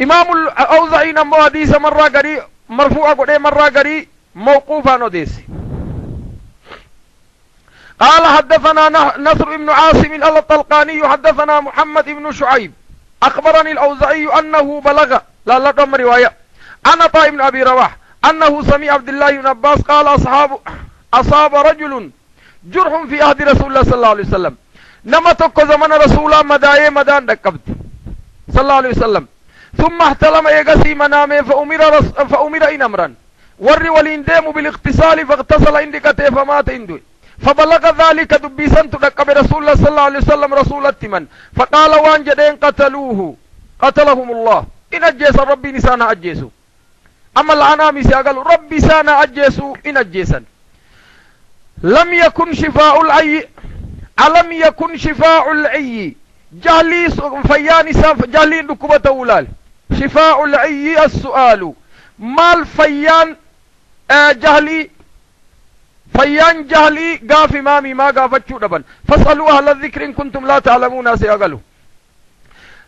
إمام الأوزاعي نمو حديث مرة قري مرفوع قري مرة قري موقوفا نديس. قال حدثنا نصر بن عاصم الطلقاني حدثنا محمد بن شعيب أخبرني الأوزاعي أنه بلغ لا دم رواية أنا طائب بن أبي رواح أنه سمع عبد الله بن عباس قال أصاب رجل جرح في عهد رسول الله صلى الله عليه وسلم نما تكو زمن رسول الله مدان دكبت صلى الله عليه وسلم ثم احتلم يغسي منامه فأمر إن أمرا ور وليندم بالاغتسال فاغتسل عندك فمات عنده فبلغ ذلك دبيسا تدكب رسول الله صلى الله عليه وسلم رسول التمن فقال وان جدين قتلهم الله إن أجيس ربي نسانا أجيسوا أما العنام سيقال ربي سانا أجيسوا إن أجيسا لم يكن شفاء العي ألم يكن شفاء العي جهلي فيان ساف جهلي نكبة أولال شفاء العي السؤال مال فيان جهلي قاف مامي ما قافتشو دبن فاسألوا أهل الذكر إن كنتم لا تعلمون سيقالوا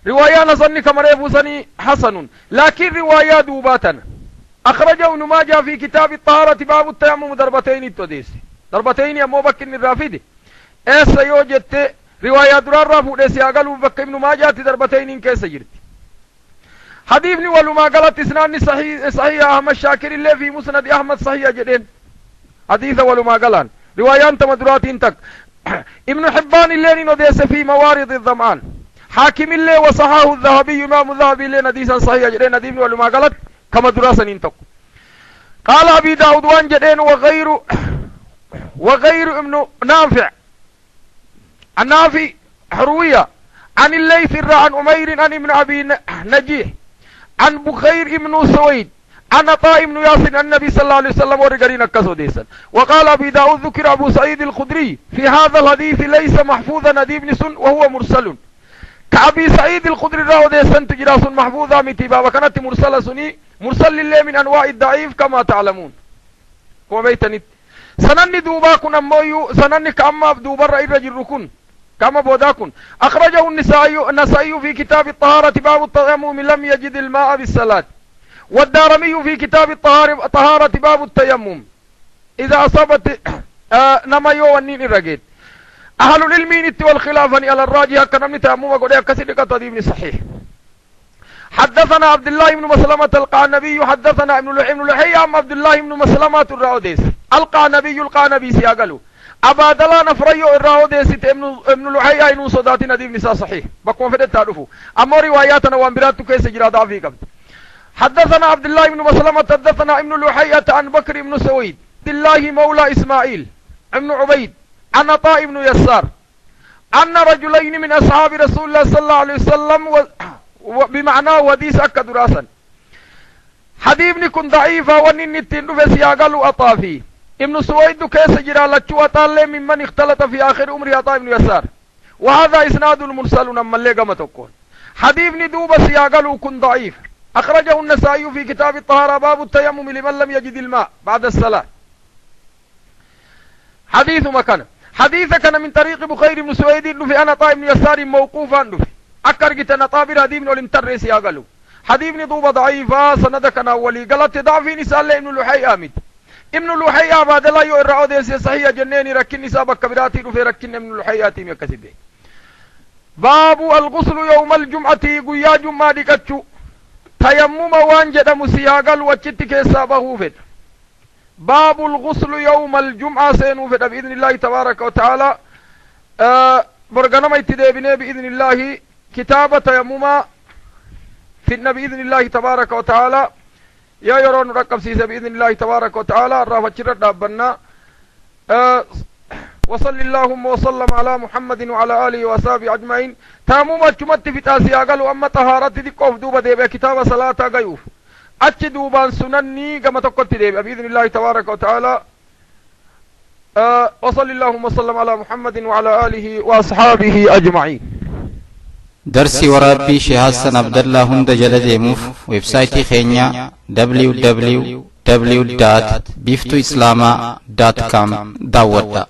رواية نصني كمريبو سني حسن لكن رواية دوباتنا أخرجه ابن ماجه في كتاب الطهارة باب التيمم ضربتين التديس ضربتين يا مو بك الرافدي ايسا يوجدت رواية درار رافو ديسي أقلوا بك ابن ماجه ضربتين كيس جرت حديثني ولما قالت اسناني صحيح أحمد شاكر اللي في مسند أحمد صحيح جدين حديث ولما قالان روايان تمدراتين تك ابن حبان اللي نديس في موارد الظمآن حاكم اللي وصحاه الذهبي إمام الذهبي اللي نديسا صحيح جدين حديثني ولما قالت كما دراسا ننتق قال أبي داود وان جدين وغير ابن نافع النافع حروية عن الليث عن أمير عن ابن أبي نجيح عن بخير ابن سويد عن عطاء ابن ياسر النبي صلى الله عليه وسلم ورقرين كسو ديسا وقال أبي داود ذكر أبو سعيد الخدري في هذا الحديث ليس محفوظا ندي بن سن وهو مرسل كأبي سعيد الخدري راو ديسا تجراس محفوظا متبا وكانت مرسل سني مرسل الله من أنواع الضعيف كما تعلمون وميتني سنني دوبا كن أمويو سنني كأما دوبا رأي رجل ركن كما بوداكن أخرجه النسائي في كتاب الطهارة باب التيمم لم يجد الماء بالصلاة والدارمي في كتاب الطهارة باب التيمم إذا أصابت نما يو ونين الرقيد أهل العلم والخلاف على الراجح كنمن تيمم قد كسر قديم صحيح. حدثنا عبد الله بن مسلمة القعنبي حدثنا ابن لحي عن عبد الله بن مسلمة الراوديس القعنبي سياقلو أبادلا نفريو الراوديس ابن لحي إنو صدات نديم نساء صحيح بقوم فدت تعرفوا أما رواياتنا وانبرات كيس جرا ضعفي قبل. حدثنا عبد الله بن مسلمة حدثنا ابن لحية عن بكر بن سويد عبد الله مولى إسماعيل ابن عبيد عن عطاء بن يسار أن رجلين من أصحاب رسول الله صلى الله عليه وسلم بمعنى وديس أكد راسا حديث كن ضعيفة ونن التنو في سياقل أطافي ابن سويد كيس جرى لتشو أطال ممن اختلط في آخر عمر عطاء بن يسار وهذا إسناد المرسل نمن لقم تكون حديث ندوب سياقل كن ضعيف أخرجه النسائي في كتاب الطهارة باب التيمم لمن لم يجد الماء بعد الصلاة. حديث مكان حديث كان من طريق بخير بن سويد في أنا طائب بن يسار موقوفا في أكر جتنا طابر هديم والانتر سياقلو حديث ندوب ضعيفا سندكنا أولي قالت ضعف نساء ابن لحي آمد ابن لحي بعد لا يرعو ديسي صحيح جنين ركن نساء كبيراتي في ركن ابن لحي آتيم يكسب. باب الغسل يوم الجمعة قيا جمعة ديكتشو تيمم وانجد مسياقل وچتك سابه فد. باب الغسل يوم الجمعة سينوفد بإذن الله تبارك وتعالى برغنما اتدابنا بإذن الله كتابة تيمم في النبي بإذن الله تبارك وتعالى يا يرون ركب سيسا بإذن الله تبارك وتعالى الرافة ربنا وصل اللهم وسلم على محمد وعلى آله وصحبه أجمعين. تيمم جمعة في تاسياقل وأما طهارة ديكوف دوبة ديبا كتاب صلاة غيوف أتش دوبان سنني كما تقلت ديبا بإذن الله تبارك وتعالى. وصل اللهم وسلم على محمد وعلى آله وأصحابه أجمعين. درسي ورابي شيخ حسن عبد الله هند جلد موف ويب سايتي خينيا www.biftoislama.com داودا